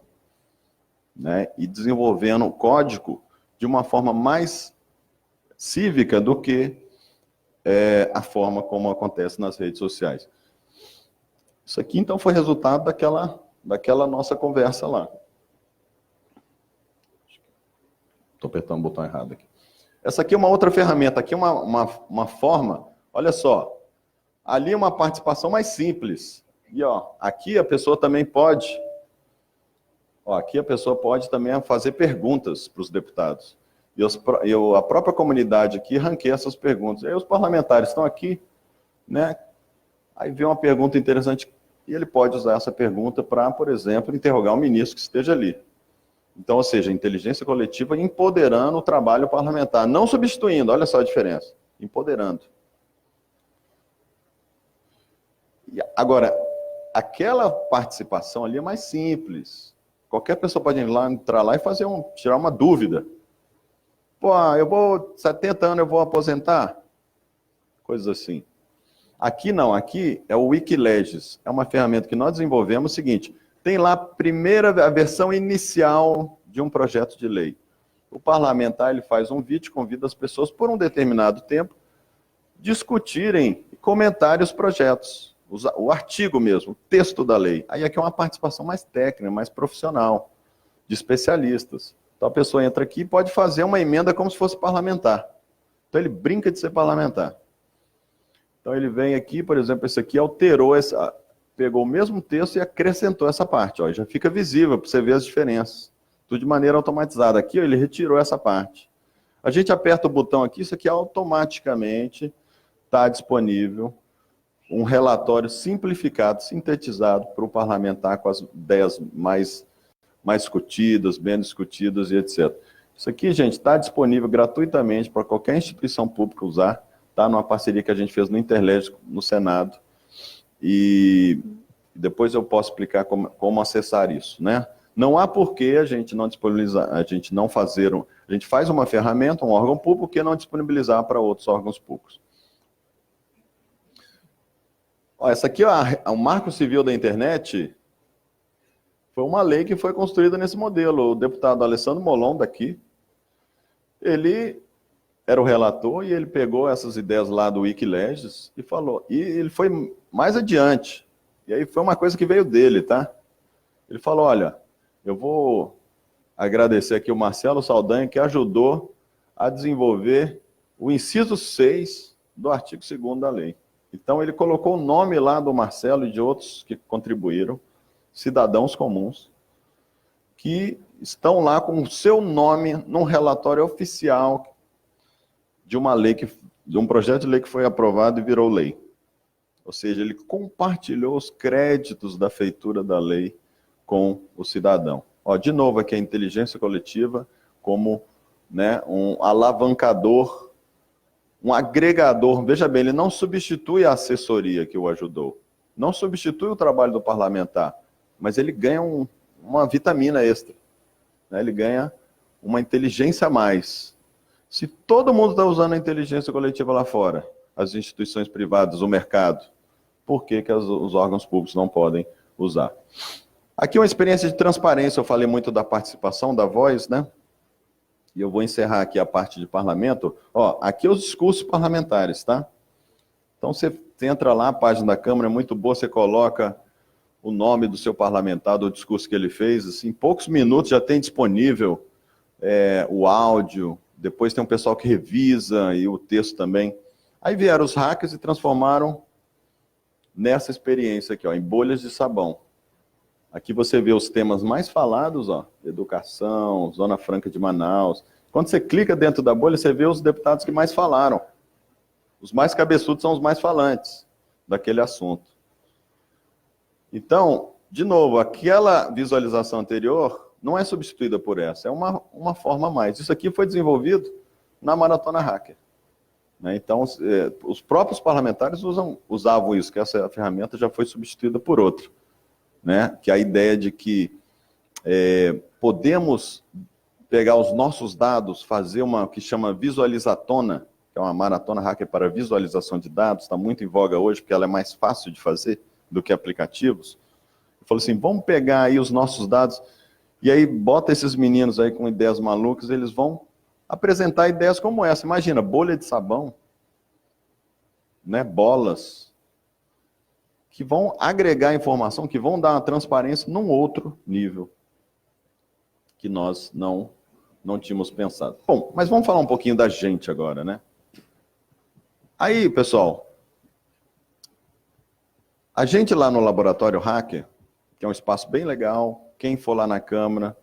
né, e desenvolvendo o código de uma forma mais cívica do que a forma como acontece nas redes sociais. Isso aqui, então, foi resultado daquela nossa conversa lá. Estou apertando o botão errado aqui. Essa aqui é uma outra ferramenta, aqui é uma forma, olha só, ali é uma participação mais simples. E ó, aqui a pessoa também pode, também fazer perguntas para os deputados. E a própria comunidade aqui ranqueia essas perguntas. Aí os parlamentares estão aqui, né? Aí vem uma pergunta interessante e ele pode usar essa pergunta para, por exemplo, interrogar um ministro que esteja ali. Então, ou seja, inteligência coletiva empoderando o trabalho parlamentar, não substituindo, olha só a diferença, empoderando. E agora, aquela participação ali é mais simples. Qualquer pessoa pode entrar lá e tirar uma dúvida. Pô, 70 anos eu vou aposentar? Coisas assim. Aqui não, aqui é o Wikileges. É uma ferramenta que nós desenvolvemos, o seguinte, tem lá a versão inicial de um projeto de lei. O parlamentar ele faz um vídeo, convida as pessoas por um determinado tempo, discutirem e comentarem os projetos. O artigo mesmo, o texto da lei. Aí aqui é uma participação mais técnica, mais profissional, de especialistas. Então a pessoa entra aqui e pode fazer uma emenda como se fosse parlamentar. Então ele brinca de ser parlamentar. Então ele vem aqui, por exemplo, esse aqui pegou o mesmo texto e acrescentou essa parte. Ó, já fica visível para você ver as diferenças. Tudo de maneira automatizada. Aqui ó, ele retirou essa parte. A gente aperta o botão aqui, isso aqui automaticamente está disponível. Um relatório simplificado, sintetizado para o parlamentar com as ideias mais discutidas, bem discutidas e etc. Isso aqui, gente, está disponível gratuitamente para qualquer instituição pública usar. Está numa parceria que a gente fez no Interlege, no Senado. E Depois eu posso explicar como acessar isso, né? Não há porquê a gente não disponibilizar, a gente não fazer, a gente faz uma ferramenta, um órgão público, que não disponibilizar para outros órgãos públicos. Ó, essa aqui, ó, o Marco Civil da Internet, foi uma lei que foi construída nesse modelo. O deputado Alessandro Molon, daqui, ele era o relator e ele pegou essas ideias lá do Wikileges e falou. E ele foi mais adiante. E aí foi uma coisa que veio dele, tá? Ele falou, olha, eu vou agradecer aqui o Marcelo Saldanha, que ajudou a desenvolver o inciso 6 do artigo 2º da lei. Então, ele colocou o nome lá do Marcelo e de outros que contribuíram, cidadãos comuns, que estão lá com o seu nome num relatório oficial de uma lei, de um projeto de lei que foi aprovado e virou lei. Ou seja, ele compartilhou os créditos da feitura da lei com o cidadão. Ó, de novo, aqui a inteligência coletiva como, né, um alavancador, um agregador. Veja bem, ele não substitui a assessoria que o ajudou, não substitui o trabalho do parlamentar, mas ele ganha uma vitamina extra, né? Ele ganha uma inteligência a mais. Se todo mundo está usando a inteligência coletiva lá fora, as instituições privadas, o mercado, por que os órgãos públicos não podem usar? Aqui uma experiência de transparência, eu falei muito da participação, da voz, né? E eu vou encerrar aqui a parte de parlamento. Ó, aqui os discursos parlamentares, tá? Então você entra lá, a página da Câmara é muito boa, você coloca o nome do seu parlamentar, do discurso que ele fez, assim, em poucos minutos já tem disponível o áudio, depois tem um pessoal que revisa e o texto também. Aí vieram os hackers e transformaram nessa experiência aqui, ó, em bolhas de sabão. Aqui você vê os temas mais falados, ó, educação, Zona Franca de Manaus. Quando você clica dentro da bolha, você vê os deputados que mais falaram. Os mais cabeçudos são os mais falantes daquele assunto. Então, de novo, aquela visualização anterior não é substituída por essa, é uma forma a mais. Isso aqui foi desenvolvido na Maratona Hacker, né? Então, os próprios parlamentares usavam isso, que essa ferramenta já foi substituída por outra, né? Que é a ideia de que podemos pegar os nossos dados, fazer uma que chama visualizatona, que é uma maratona hacker para visualização de dados, está muito em voga hoje, porque ela é mais fácil de fazer do que aplicativos. Eu falei assim, vamos pegar aí os nossos dados, e aí bota esses meninos aí com ideias malucas, eles vão apresentar ideias como essa. Imagina, bolha de sabão, né, bolas, que vão agregar informação, que vão dar uma transparência num outro nível, que nós não tínhamos pensado. Bom, mas vamos falar um pouquinho da gente agora, né? Aí, pessoal, a gente lá no Laboratório Hacker, que é um espaço bem legal, quem for lá na Câmara,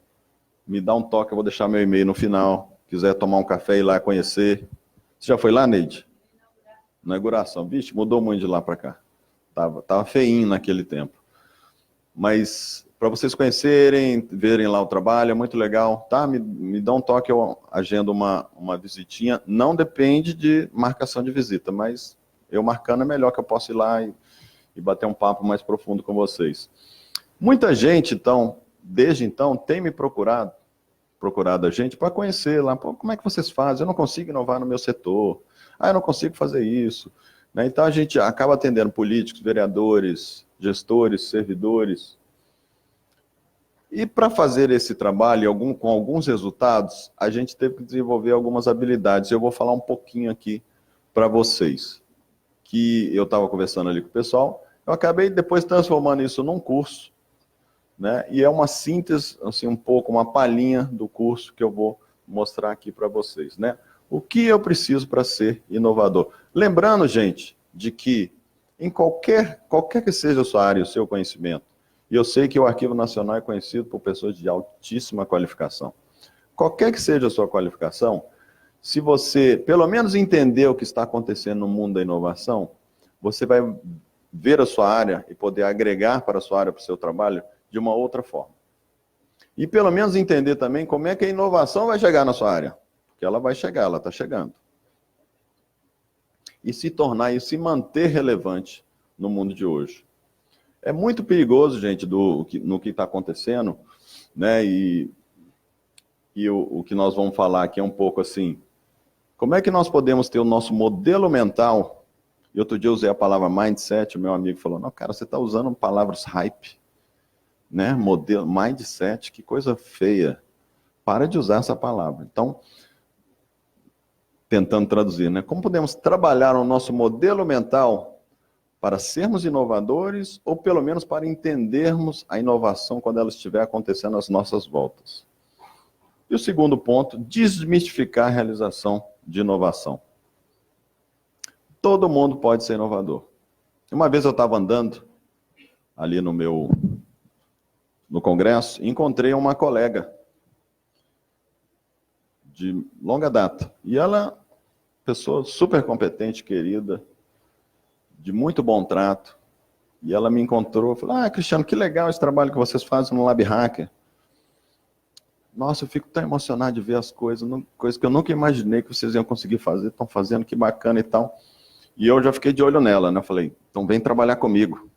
me dá um toque, eu vou deixar meu e-mail no final, quiser tomar um café e ir lá conhecer. Você já foi lá, Neide? Inauguração. Vixe, mudou muito de lá para cá. Tava feinho naquele tempo. Mas para vocês conhecerem, verem lá o trabalho, é muito legal, tá? Me dá um toque, eu agendo uma visitinha. Não depende de marcação de visita, mas eu marcando é melhor, que eu posso ir lá e bater um papo mais profundo com vocês. Muita gente, então, desde então, tem me procurado a gente para conhecer lá, pô, como é que vocês fazem? Eu não consigo inovar no meu setor. Eu não consigo fazer isso. Né? Então a gente acaba atendendo políticos, vereadores, gestores, servidores. E para fazer esse trabalho com alguns resultados, a gente teve que desenvolver algumas habilidades. Eu vou falar um pouquinho aqui para vocês. Que eu estava conversando ali com o pessoal, eu acabei depois transformando isso num curso, né? E é uma síntese, assim, um pouco, uma palhinha do curso que eu vou mostrar aqui para vocês, né? O que eu preciso para ser inovador? Lembrando, gente, de que em qualquer que seja a sua área, o seu conhecimento, e eu sei que o Arquivo Nacional é conhecido por pessoas de altíssima qualificação. Qualquer que seja a sua qualificação, se você, pelo menos, entender o que está acontecendo no mundo da inovação, você vai ver a sua área e poder agregar para a sua área, para o seu trabalho, de uma outra forma. E, pelo menos, entender também como é que a inovação vai chegar na sua área. Porque ela vai chegar, ela está chegando. E se tornar e se manter relevante no mundo de hoje. É muito perigoso, gente, no que está acontecendo, né? E o que nós vamos falar aqui é um pouco assim, como é que nós podemos ter o nosso modelo mental? E outro dia eu usei a palavra mindset, o meu amigo falou, não, cara, você está usando palavras hype, né? Modelo, mindset, que coisa feia. Para de usar essa palavra. Então, tentando traduzir, né? Como podemos trabalhar o nosso modelo mental para sermos inovadores ou pelo menos para entendermos a inovação quando ela estiver acontecendo às nossas voltas? E o segundo ponto, desmistificar a realização de inovação. Todo mundo pode ser inovador. Uma vez eu estava andando ali no congresso e encontrei uma colega de longa data. E ela, pessoa super competente, querida, de muito bom trato. E ela me encontrou e falou, Cristiano, que legal esse trabalho que vocês fazem no Lab Hacker. Nossa, eu fico tão emocionado de ver as coisas, coisas que eu nunca imaginei que vocês iam conseguir fazer, estão fazendo, que bacana e tal. E eu já fiquei de olho nela, né? Eu falei, então vem trabalhar comigo.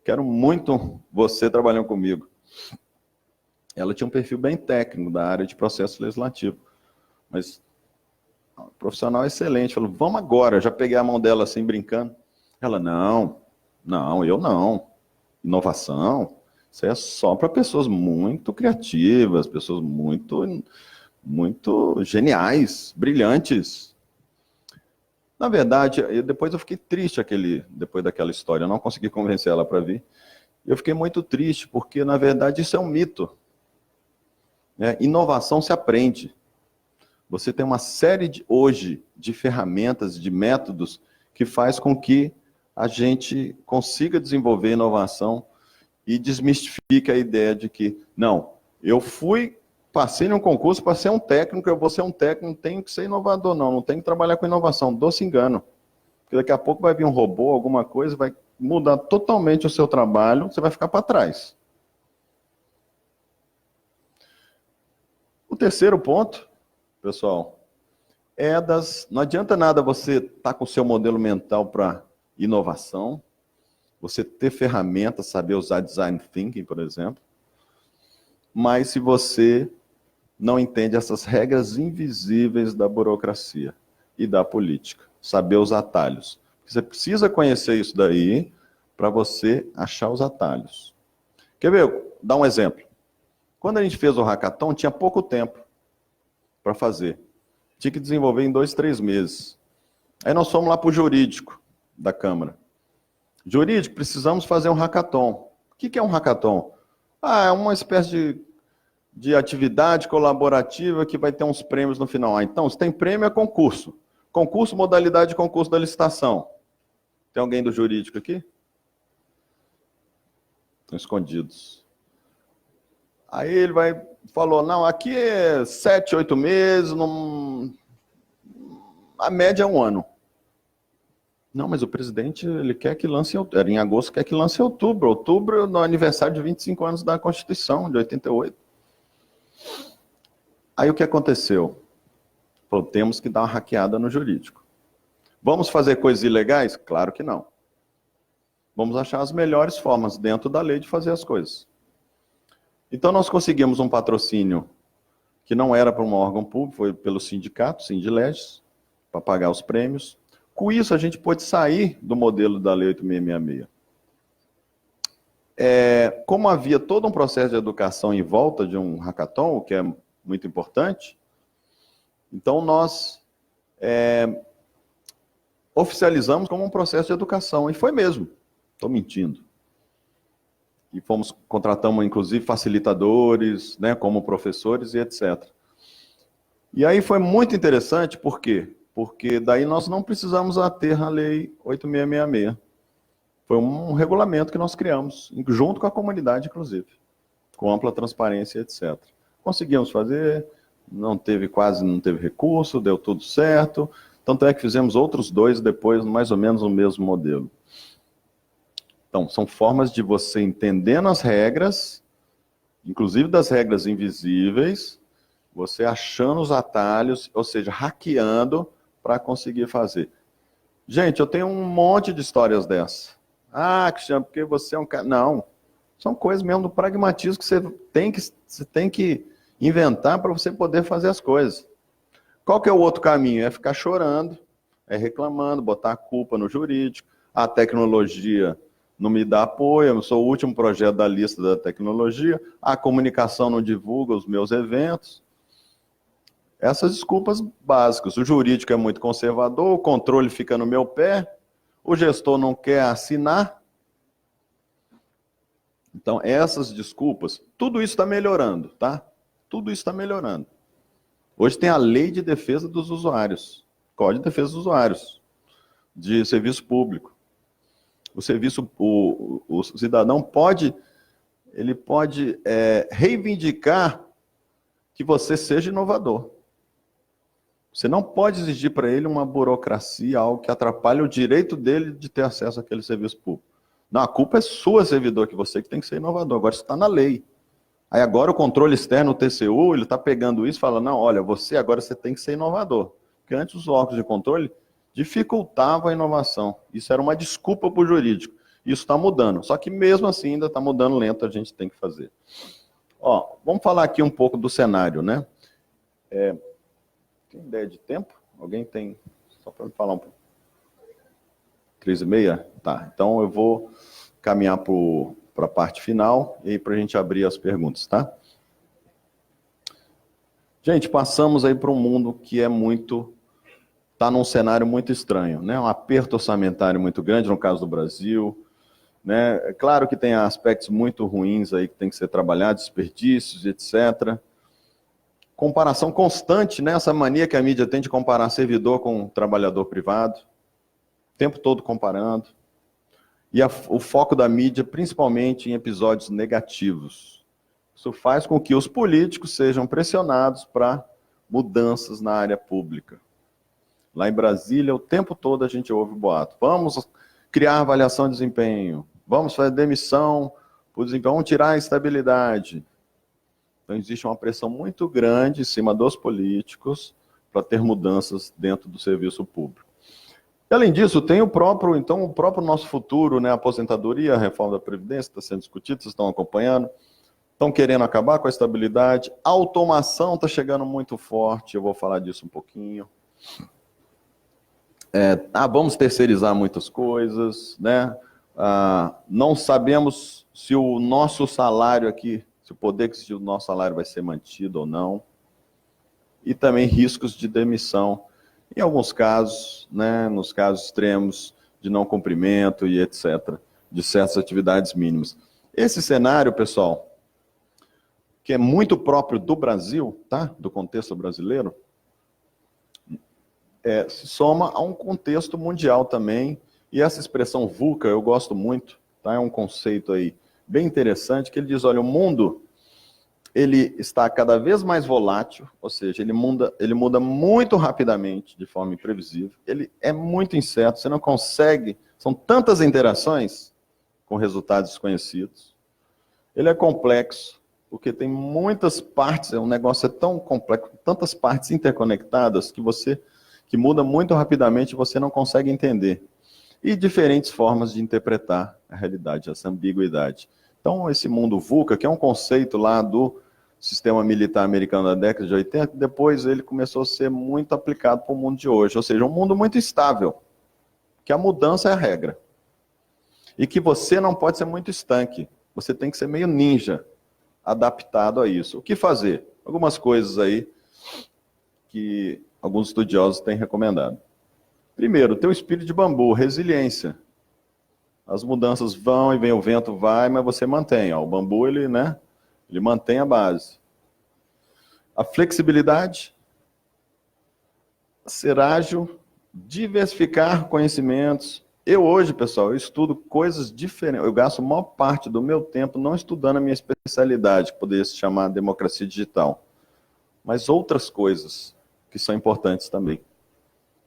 Quero muito você trabalhando comigo. Ela tinha um perfil bem técnico da área de processo legislativo. Mas profissional excelente. Falou, vamos agora. Eu já peguei a mão dela assim, brincando. Ela, não, eu não. Inovação, isso é só para pessoas muito criativas, pessoas muito geniais, brilhantes. Na verdade, depois eu fiquei triste depois daquela história, eu não consegui convencer ela para vir. Eu fiquei muito triste, porque, na verdade, isso é um mito. Inovação se aprende. Você tem uma série, hoje, de ferramentas, de métodos, que faz com que a gente consiga desenvolver inovação e desmistifique a ideia de que, não, eu passei num concurso para ser um técnico, eu vou ser um técnico, não tenho que ser inovador, não tenho que trabalhar com inovação, doce engano. Porque daqui a pouco vai vir um robô, alguma coisa, vai mudar totalmente o seu trabalho, você vai ficar para trás. O terceiro ponto, pessoal, não adianta nada você estar com o seu modelo mental para inovação, você ter ferramentas, saber usar design thinking, por exemplo, mas se você não entende essas regras invisíveis da burocracia e da política, saber os atalhos. Você precisa conhecer isso daí para você achar os atalhos. Quer ver? Dar um exemplo. Quando a gente fez o hackathon, tinha pouco tempo para fazer. Tinha que desenvolver em 2, 3 meses. Aí nós fomos lá para o jurídico da Câmara. Jurídico, precisamos fazer um hackathon. O que é um hackathon? É uma espécie de atividade colaborativa que vai ter uns prêmios no final. Então, se tem prêmio, é concurso. Concurso, modalidade de concurso da licitação. Tem alguém do jurídico aqui? Estão escondidos. Aí ele falou, não, aqui é 7, 8 meses, a média é 1 ano. Não, mas o presidente, ele quer que lance em agosto, quer que lance em outubro. Outubro, no aniversário de 25 anos da Constituição, de 88. Aí o que aconteceu? Falou, temos que dar uma hackeada no jurídico. Vamos fazer coisas ilegais? Claro que não. Vamos achar as melhores formas dentro da lei de fazer as coisas. Então nós conseguimos um patrocínio que não era para um órgão público, foi pelo sindicato, Sindileges, para pagar os prêmios. Com isso, a gente pôde sair do modelo da Lei 8666. Como havia todo um processo de educação em volta de um hackathon, o que é muito importante, então nós oficializamos como um processo de educação, e foi mesmo, estou mentindo. E contratamos, inclusive, facilitadores, né, como professores e etc. E aí foi muito interessante, por quê? Porque daí nós não precisamos ater a Lei 8666. Foi um regulamento que nós criamos, junto com a comunidade, inclusive, com ampla transparência, etc. Conseguimos fazer, quase não teve recurso, deu tudo certo, tanto é que fizemos outros 2 depois, mais ou menos o mesmo modelo. Então, são formas de você entendendo as regras, inclusive das regras invisíveis, você achando os atalhos, ou seja, hackeando para conseguir fazer. Gente, eu tenho um monte de histórias dessas. Ah, Cristiano, porque você é um cara... Não, são coisas mesmo do pragmatismo que você tem que inventar para você poder fazer as coisas. Qual que é o outro caminho? É ficar chorando, é reclamando, botar a culpa no jurídico, a tecnologia não me dá apoio, eu sou o último projeto da lista da tecnologia, a comunicação não divulga os meus eventos. Essas desculpas básicas. O jurídico é muito conservador, o controle fica no meu pé, o gestor não quer assinar. Então, essas desculpas, tudo isso está melhorando, tá? Tudo isso está melhorando. Hoje tem a Lei de Defesa dos Usuários, Código de Defesa dos Usuários, de serviço público. O cidadão pode reivindicar que você seja inovador. Você não pode exigir para ele uma burocracia, algo que atrapalhe o direito dele de ter acesso àquele serviço público. Não, a culpa é sua, servidor, que você que tem que ser inovador. Agora isso está na lei. Aí agora o controle externo, o TCU, ele está pegando isso e fala, não, olha, agora você tem que ser inovador. Porque antes os órgãos de controle dificultavam a inovação. Isso era uma desculpa para o jurídico. Isso está mudando. Só que mesmo assim ainda está mudando lento, a gente tem que fazer. Ó, vamos falar aqui um pouco do cenário, né? Tem ideia de tempo? Alguém tem? Só para me falar um pouco. 3h30? Tá, então eu vou caminhar para a parte final e para a gente abrir as perguntas, tá? Gente, passamos aí para um mundo que está num cenário muito estranho, né? Um aperto orçamentário muito grande, no caso do Brasil, né? É claro que tem aspectos muito ruins aí que tem que ser trabalhados, desperdícios, etc. Comparação constante, né? Essa mania que a mídia tem de comparar servidor com trabalhador privado, o tempo todo comparando. E o foco da mídia, principalmente em episódios negativos. Isso faz com que os políticos sejam pressionados para mudanças na área pública. Lá em Brasília, o tempo todo a gente ouve boato. Vamos criar avaliação de desempenho, vamos fazer demissão por desempenho, vamos tirar a estabilidade. Então existe uma pressão muito grande em cima dos políticos para ter mudanças dentro do serviço público. E, além disso, tem o próprio nosso futuro, né, a aposentadoria, a reforma da Previdência está sendo discutida, vocês estão acompanhando, estão querendo acabar com a estabilidade, a automação está chegando muito forte, eu vou falar disso um pouquinho. Vamos terceirizar muitas coisas, né? Não sabemos se o nosso salário aqui, se o poder aquisitivo do nosso salário vai ser mantido ou não. E também riscos de demissão. Em alguns casos, né, nos casos extremos de não cumprimento e etc., de certas atividades mínimas. Esse cenário, pessoal, que é muito próprio do Brasil, tá? Do contexto brasileiro, se soma a um contexto mundial também, e essa expressão VUCA eu gosto muito, tá? É um conceito aí bem interessante, que ele diz, olha, o mundo ele está cada vez mais volátil, ou seja, ele muda muito rapidamente, de forma imprevisível, ele é muito incerto, você não consegue, são tantas interações com resultados desconhecidos, ele é complexo, porque tem muitas partes, o negócio é tão complexo, tantas partes interconectadas, que muda muito rapidamente e você não consegue entender. E diferentes formas de interpretar a realidade, essa ambiguidade. Então, esse mundo VUCA, que é um conceito lá do sistema militar americano da década de 80, depois ele começou a ser muito aplicado para o mundo de hoje. Ou seja, um mundo muito estável, que a mudança é a regra. E que você não pode ser muito estanque. Você tem que ser meio ninja, adaptado a isso. O que fazer? Algumas coisas aí que alguns estudiosos têm recomendado. Primeiro, ter o espírito de bambu, resiliência. As mudanças vão e vem, o vento vai, mas você mantém. Ó, o bambu, ele mantém a base. A flexibilidade, ser ágil, diversificar conhecimentos. Eu hoje, pessoal, eu estudo coisas diferentes. Eu gasto a maior parte do meu tempo não estudando a minha especialidade, que poderia se chamar democracia digital, mas outras coisas que são importantes também.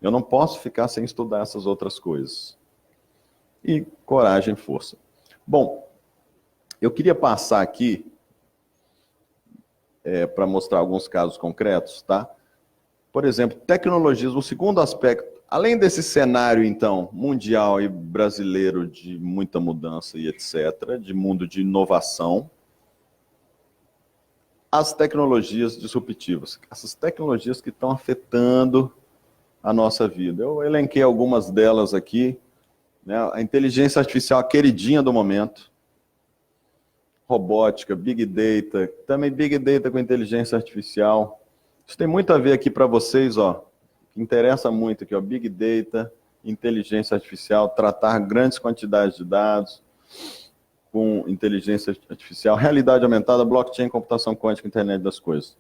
Eu não posso ficar sem estudar essas outras coisas. E coragem e força. Bom, eu queria passar aqui para mostrar alguns casos concretos, tá? Por exemplo, tecnologias. O segundo aspecto, Além desse cenário, então, mundial e brasileiro de muita mudança e etc., de mundo de inovação, as tecnologias disruptivas, essas tecnologias que estão afetando a nossa vida. Eu elenquei algumas delas aqui, né? A inteligência artificial, a queridinha do momento, robótica, Big Data, também Big Data com inteligência artificial. Isso tem muito a ver aqui para vocês, ó, que interessa muito aqui, ó, Big Data, inteligência artificial, tratar grandes quantidades de dados com inteligência artificial, realidade aumentada, blockchain, computação quântica, internet das coisas.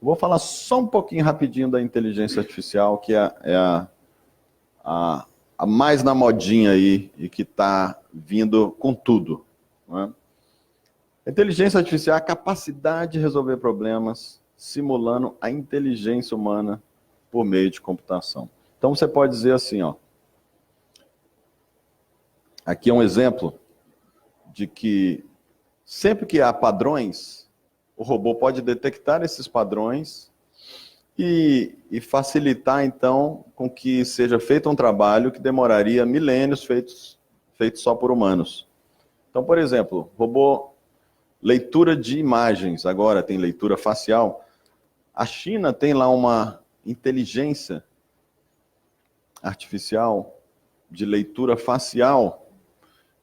Vou falar só um pouquinho rapidinho da inteligência artificial, que é a mais na modinha aí e que está vindo com tudo, né? A inteligência artificial é a capacidade de resolver problemas simulando a inteligência humana por meio de computação. Então você pode dizer assim, ó, aqui é um exemplo de que sempre que há padrões, o robô pode detectar esses padrões e facilitar, então, com que seja feito um trabalho que demoraria milênios feito só por humanos. Então, por exemplo, robô leitura de imagens, agora tem leitura facial. A China tem lá uma inteligência artificial de leitura facial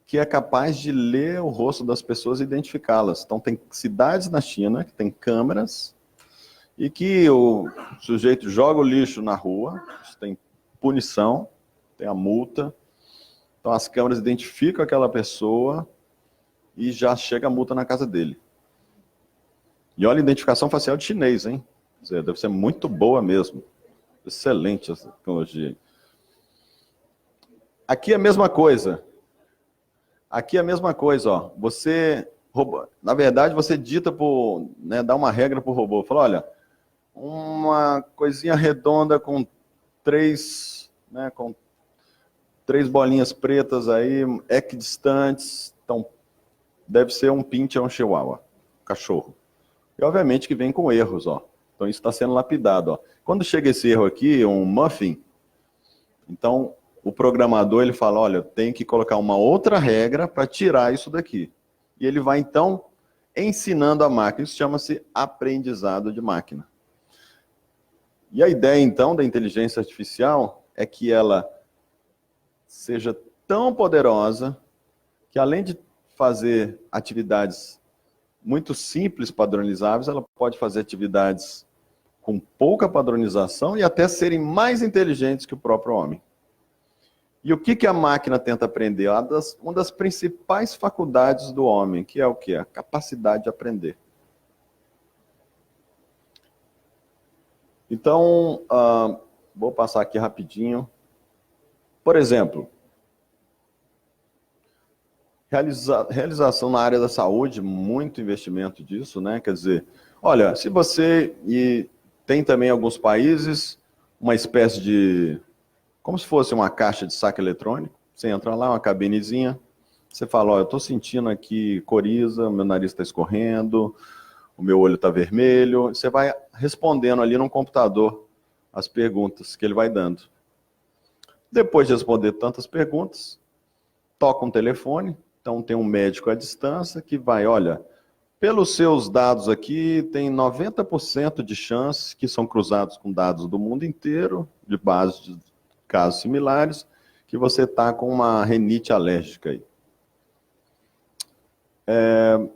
que é capaz de ler o rosto das pessoas e identificá-las. Então, tem cidades na China que tem câmeras e que o sujeito joga o lixo na rua, tem punição, tem a multa. Então, as câmeras identificam aquela pessoa e já chega a multa na casa dele. E olha a identificação facial de chinês, hein? Quer dizer, deve ser muito boa mesmo. Excelente essa tecnologia. Aqui é a mesma coisa. Aqui é a mesma coisa, ó. Você, na verdade, você dita por, né, dá uma regra para o robô. Fala, olha, uma coisinha redonda com três bolinhas pretas aí, equidistantes. Então, deve ser um pincher ou um chihuahua, cachorro. E, obviamente, que vem com erros, ó. Então, isso está sendo lapidado, ó. Quando chega esse erro aqui, um muffin, então, o programador, ele fala, olha, tem que colocar uma outra regra para tirar isso daqui. E ele vai, então, ensinando a máquina. Isso chama-se aprendizado de máquina. E a ideia, então, da inteligência artificial é que ela seja tão poderosa que, além de fazer atividades muito simples, padronizáveis, ela pode fazer atividades com pouca padronização e até serem mais inteligentes que o próprio homem. E o que a máquina tenta aprender? Uma das principais faculdades do homem, que é o quê? A capacidade de aprender. Então, vou passar aqui rapidinho. Por exemplo, realização na área da saúde, muito investimento disso, né? Quer dizer, olha, se você... E tem também alguns países, uma espécie de... Como se fosse uma caixa de saque eletrônico. Você entra lá, uma cabinezinha, você fala, olha, eu estou sentindo aqui coriza, meu nariz está escorrendo, o meu olho está vermelho. Você vai respondendo ali no computador as perguntas que ele vai dando. Depois de responder tantas perguntas, toca um telefone, então tem um médico à distância que vai, olha, pelos seus dados aqui, tem 90% de chances que são cruzados com dados do mundo inteiro, de base de casos similares, que você está com uma rinite alérgica aí.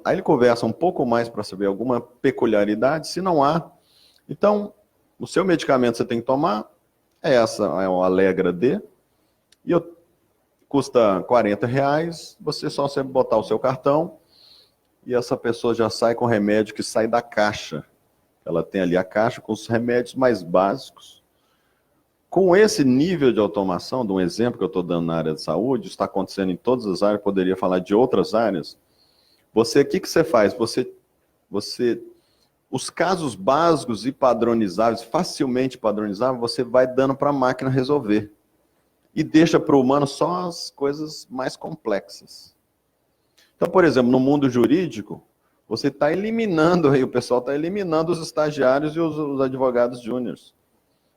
Aí ele conversa um pouco mais para saber alguma peculiaridade, se não há. Então, o seu medicamento você tem que tomar, é o Allegra D, e custa R$40, você só botar o seu cartão, e essa pessoa já sai com remédio que sai da caixa. Ela tem ali a caixa com os remédios mais básicos. Com esse nível de automação, de um exemplo que eu estou dando na área de saúde, isso está acontecendo em todas as áreas, poderia falar de outras áreas. O que você faz? Os casos básicos e padronizáveis, facilmente padronizáveis, você vai dando para a máquina resolver. E deixa para o humano só as coisas mais complexas. Então, por exemplo, no mundo jurídico, você está eliminando, aí o pessoal está eliminando os estagiários e os advogados júniores.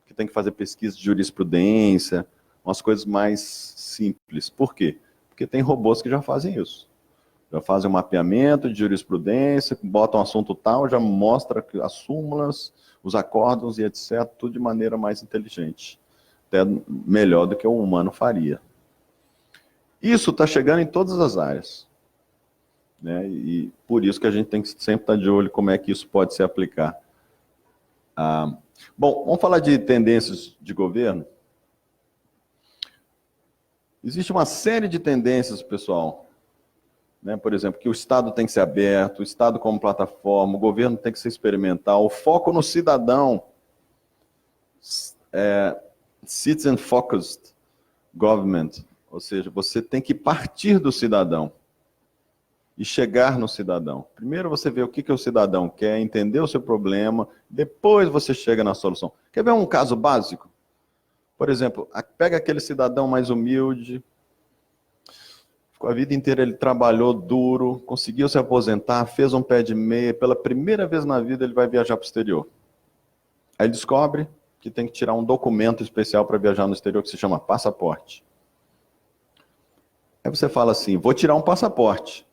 que tem que fazer pesquisa de jurisprudência, umas coisas mais simples. Por quê? Porque tem robôs que já fazem isso. Já fazem um mapeamento de jurisprudência, botam um assunto tal, já mostra as súmulas, os acórdãos e etc., tudo de maneira mais inteligente. Até melhor do que o humano faria. Isso está chegando em todas as áreas. Né? E por isso que a gente tem que sempre estar de olho como é que isso pode se aplicar. Bom, vamos falar de tendências de governo? Existe uma série de tendências, pessoal. Né? Por exemplo, que o Estado tem que ser aberto, o Estado como plataforma, o governo tem que ser experimental, o foco no cidadão, citizen-focused government, ou seja, você tem que partir do cidadão e chegar no cidadão. Primeiro você vê o que o cidadão quer, entender o seu problema, depois você chega na solução. Quer ver um caso básico? Por exemplo, pega aquele cidadão mais humilde, a vida inteira ele trabalhou duro, conseguiu se aposentar, fez um pé de meia, pela primeira vez na vida ele vai viajar para o exterior. Aí ele descobre que tem que tirar um documento especial para viajar no exterior que se chama passaporte. Aí você fala assim, vou tirar um passaporte.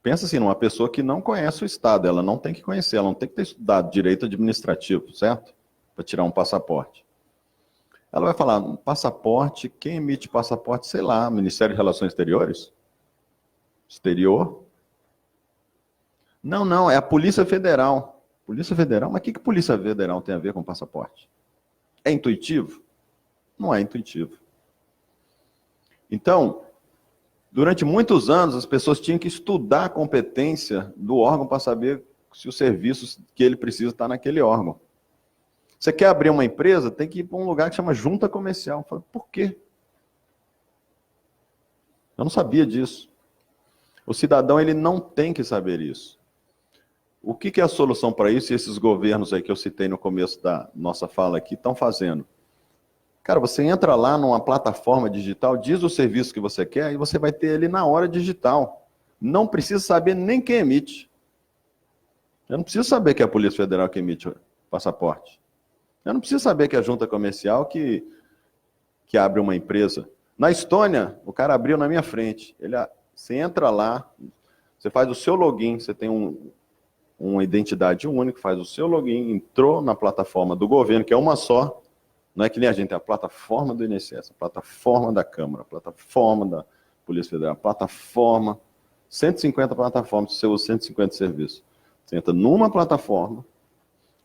Pensa assim, numa pessoa que não conhece o Estado, ela não tem que conhecer, ela não tem que ter estudado direito administrativo, certo? Para tirar um passaporte. Ela vai falar, passaporte, quem emite passaporte, sei lá, Ministério de Relações Exteriores? Exterior? Não, é a Polícia Federal. Polícia Federal? Mas o que a Polícia Federal tem a ver com passaporte? É intuitivo? Não é intuitivo. Então, durante muitos anos, as pessoas tinham que estudar a competência do órgão para saber se os serviços que ele precisa estão naquele órgão. Você quer abrir uma empresa, tem que ir para um lugar que chama junta comercial. Eu falei, por quê? Eu não sabia disso. O cidadão ele não tem que saber isso. O que é a solução para isso? E esses governos aí que eu citei no começo da nossa fala aqui estão fazendo. Cara, você entra lá numa plataforma digital, diz o serviço que você quer e você vai ter ele na hora digital. Não precisa saber nem quem emite. Eu não preciso saber que é a Polícia Federal que emite o passaporte. Eu não preciso saber que é a junta comercial que abre uma empresa. Na Estônia, o cara abriu na minha frente. Você entra lá, você faz o seu login, você tem uma identidade única, faz o seu login, entrou na plataforma do governo, que é uma só. Não é que nem a gente, é a plataforma do INSS, a plataforma da Câmara, a plataforma da Polícia Federal, a plataforma, 150 plataformas, você usa 150 serviços. Você entra numa plataforma,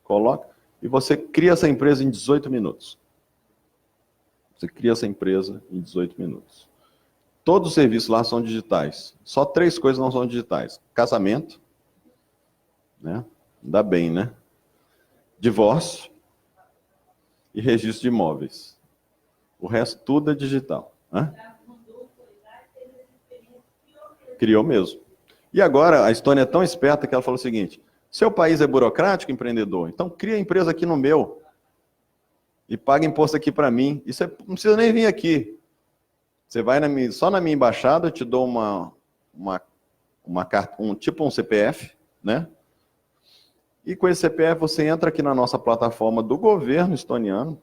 coloca, e você cria essa empresa em 18 minutos. Você cria essa empresa em 18 minutos. Todos os serviços lá são digitais. Só 3 coisas não são digitais. Casamento, né? Ainda bem, né? Divórcio e registro de imóveis. O resto tudo é digital. Né? Criou mesmo. E agora a Estônia é tão esperta que ela falou o seguinte, seu país é burocrático, empreendedor? Então cria a empresa aqui no meu e paga imposto aqui para mim. E você não precisa nem vir aqui. Você vai só na minha embaixada, eu te dou uma carta, tipo um CPF, né? E com esse CPF você entra aqui na nossa plataforma do governo estoniano.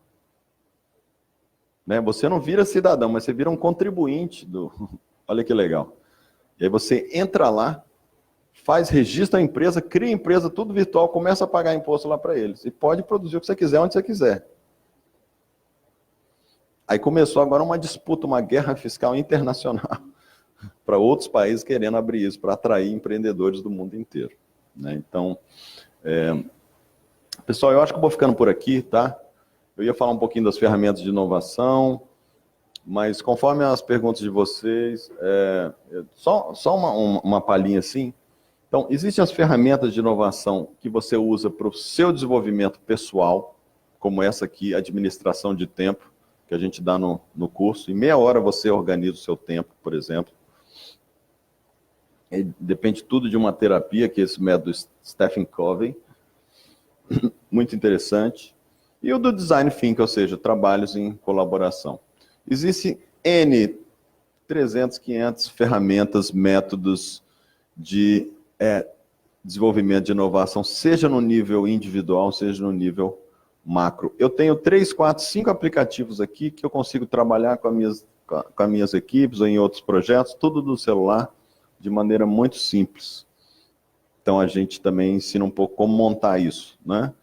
Né? Você não vira cidadão, mas você vira um contribuinte do... Olha que legal. E aí você entra lá, faz, registra a empresa, cria a empresa, tudo virtual, começa a pagar imposto lá para eles. E pode produzir o que você quiser, onde você quiser. Aí começou agora uma disputa, uma guerra fiscal internacional para outros países querendo abrir isso, para atrair empreendedores do mundo inteiro. Né? Então, pessoal, eu acho que eu vou ficando por aqui, tá? Eu ia falar um pouquinho das ferramentas de inovação, mas conforme as perguntas de vocês, só uma palhinha assim. Então, existem as ferramentas de inovação que você usa para o seu desenvolvimento pessoal, como essa aqui, administração de tempo, que a gente dá no curso. Em meia hora você organiza o seu tempo, por exemplo. E depende tudo de uma terapia, que é esse método Stephen Covey. Muito interessante. E o do Design Thinking, ou seja, trabalhos em colaboração. Existem N, 300, 500 ferramentas, métodos de desenvolvimento de inovação, seja no nível individual, seja no nível macro. Eu tenho 3, 4, 5 aplicativos aqui que eu consigo trabalhar com as minhas equipes ou em outros projetos, tudo do celular, de maneira muito simples. Então, a gente também ensina um pouco como montar isso, né?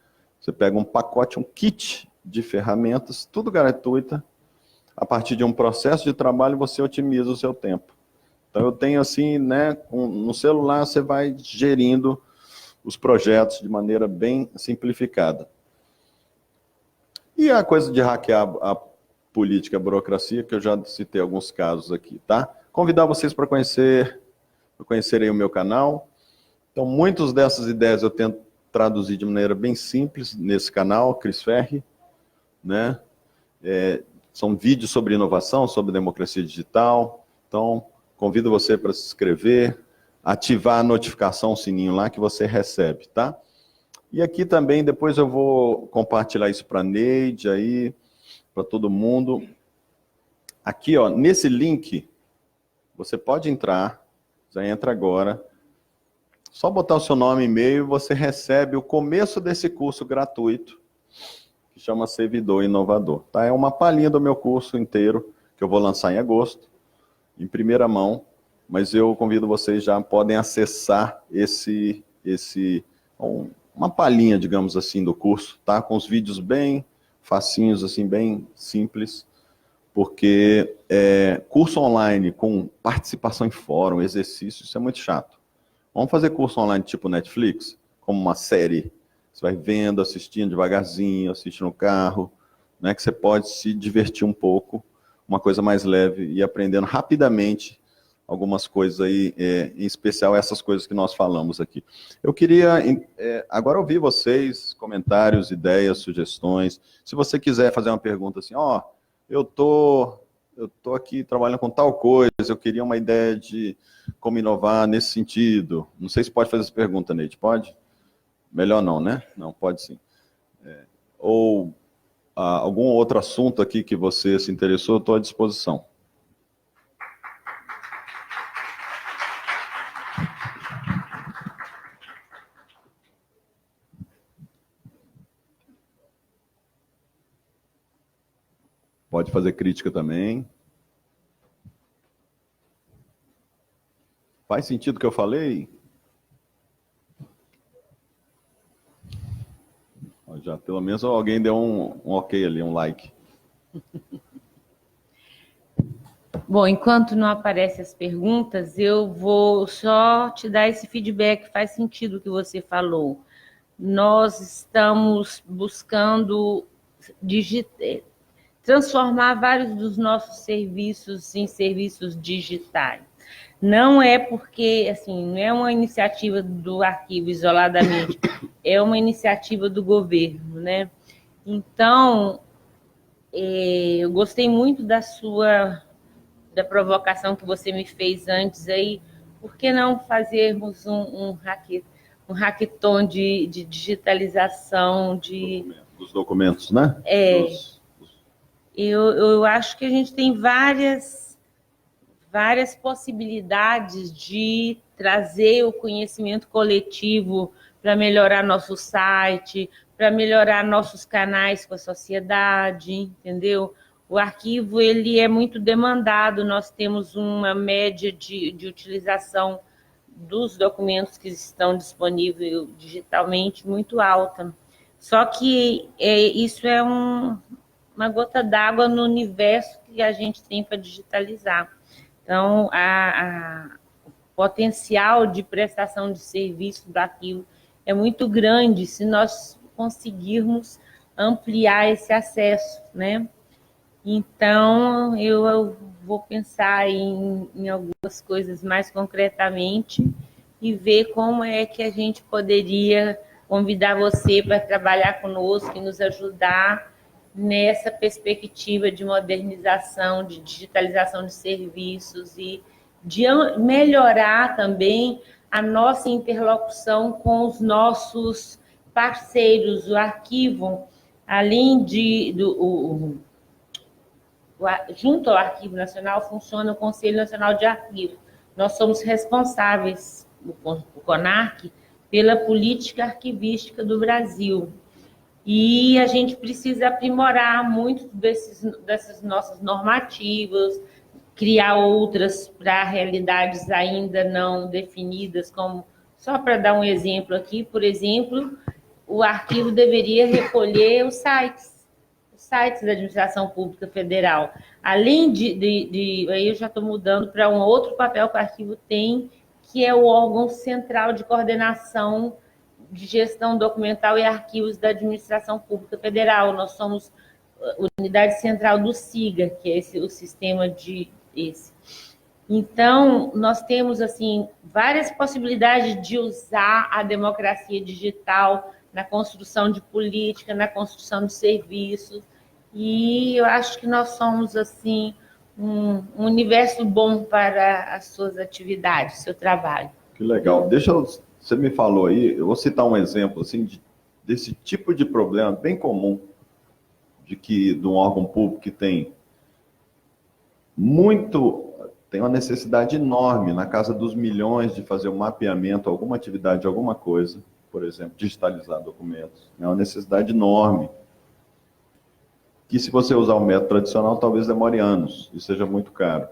Você pega um pacote, um kit de ferramentas, tudo gratuita. A partir de um processo de trabalho, você otimiza o seu tempo. Então, eu tenho assim, né, no celular você vai gerindo os projetos de maneira bem simplificada. E a coisa de hackear a política, a burocracia, que eu já citei alguns casos aqui, tá? Convidar vocês para conhecerem o meu canal. Então, muitas dessas ideias eu tento traduzir de maneira bem simples nesse canal, Cris Ferri, né? São vídeos sobre inovação, sobre democracia digital. Então, convido você para se inscrever, ativar a notificação, o sininho lá que você recebe, tá? E aqui também, depois eu vou compartilhar isso para a Neide, aí, para todo mundo. Aqui, ó, nesse link, você pode entrar, já entra agora. Só botar o seu nome e e-mail, você recebe o começo desse curso gratuito, que chama Servidor Inovador. Tá? É uma palhinha do meu curso inteiro, que eu vou lançar em agosto, em primeira mão, mas eu convido vocês, já podem acessar uma palhinha, digamos assim, do curso, tá? Com os vídeos bem facinhos, assim, bem simples, porque curso online com participação em fórum, exercício, isso é muito chato. Vamos fazer curso online tipo Netflix, como uma série. Você vai vendo, assistindo devagarzinho, assiste no carro, né, que você pode se divertir um pouco, uma coisa mais leve e aprendendo rapidamente algumas coisas aí, em especial essas coisas que nós falamos aqui. Eu queria agora ouvir vocês, comentários, ideias, sugestões. Se você quiser fazer uma pergunta assim, eu tô aqui trabalhando com tal coisa, eu queria uma ideia de como inovar nesse sentido. Não sei se pode fazer essa pergunta, Neide, pode? Melhor não, né? Não, pode sim. Ou algum outro assunto aqui que você se interessou, eu estou à disposição. Pode fazer crítica também. Faz sentido o que eu falei? Já pelo menos alguém deu um ok ali, um like. Bom, enquanto não aparecem as perguntas, eu vou só te dar esse feedback, faz sentido o que você falou. Nós estamos buscando transformar vários dos nossos serviços em serviços digitais. Não é porque, assim, não é uma iniciativa do arquivo isoladamente, é uma iniciativa do governo, né? Então, eu gostei muito da provocação que você me fez antes aí. Por que não fazermos um hackathon de digitalização dos documentos, né? Eu acho que a gente tem várias possibilidades de trazer o conhecimento coletivo para melhorar nosso site, para melhorar nossos canais com a sociedade, entendeu? O arquivo ele é muito demandado, nós temos uma média de utilização dos documentos que estão disponíveis digitalmente muito alta. Só que isso é uma gota d'água no universo que a gente tem para digitalizar. Então, o potencial de prestação de serviço do arquivo é muito grande se nós conseguirmos ampliar esse acesso, né? Então, eu vou pensar em algumas coisas mais concretamente e ver como é que a gente poderia convidar você para trabalhar conosco e nos ajudar nessa perspectiva de modernização, de digitalização de serviços e de melhorar também a nossa interlocução com os nossos parceiros. O arquivo, além junto ao Arquivo Nacional, funciona o Conselho Nacional de Arquivo. Nós somos responsáveis, o CONARC, pela política arquivística do Brasil. E a gente precisa aprimorar muito dessas nossas normativas, criar outras para realidades ainda não definidas, como, só para dar um exemplo aqui, por exemplo, o arquivo deveria recolher os sites da Administração Pública Federal. Além aí eu já estou mudando para um outro papel que o arquivo tem, que é o órgão central de coordenação de gestão documental e arquivos da Administração Pública Federal. Nós somos unidade central do SIGA, que é o sistema esse. Então, nós temos assim várias possibilidades de usar a democracia digital na construção de política, na construção de serviços, e eu acho que nós somos assim um universo bom para as suas atividades, seu trabalho. Que legal. Você me falou aí, eu vou citar um exemplo assim desse tipo de problema bem comum de um órgão público que tem uma necessidade enorme, na casa dos milhões, de fazer um mapeamento, alguma atividade, alguma coisa, por exemplo, digitalizar documentos. É uma necessidade enorme, que se você usar o método tradicional, talvez demore anos e seja muito caro.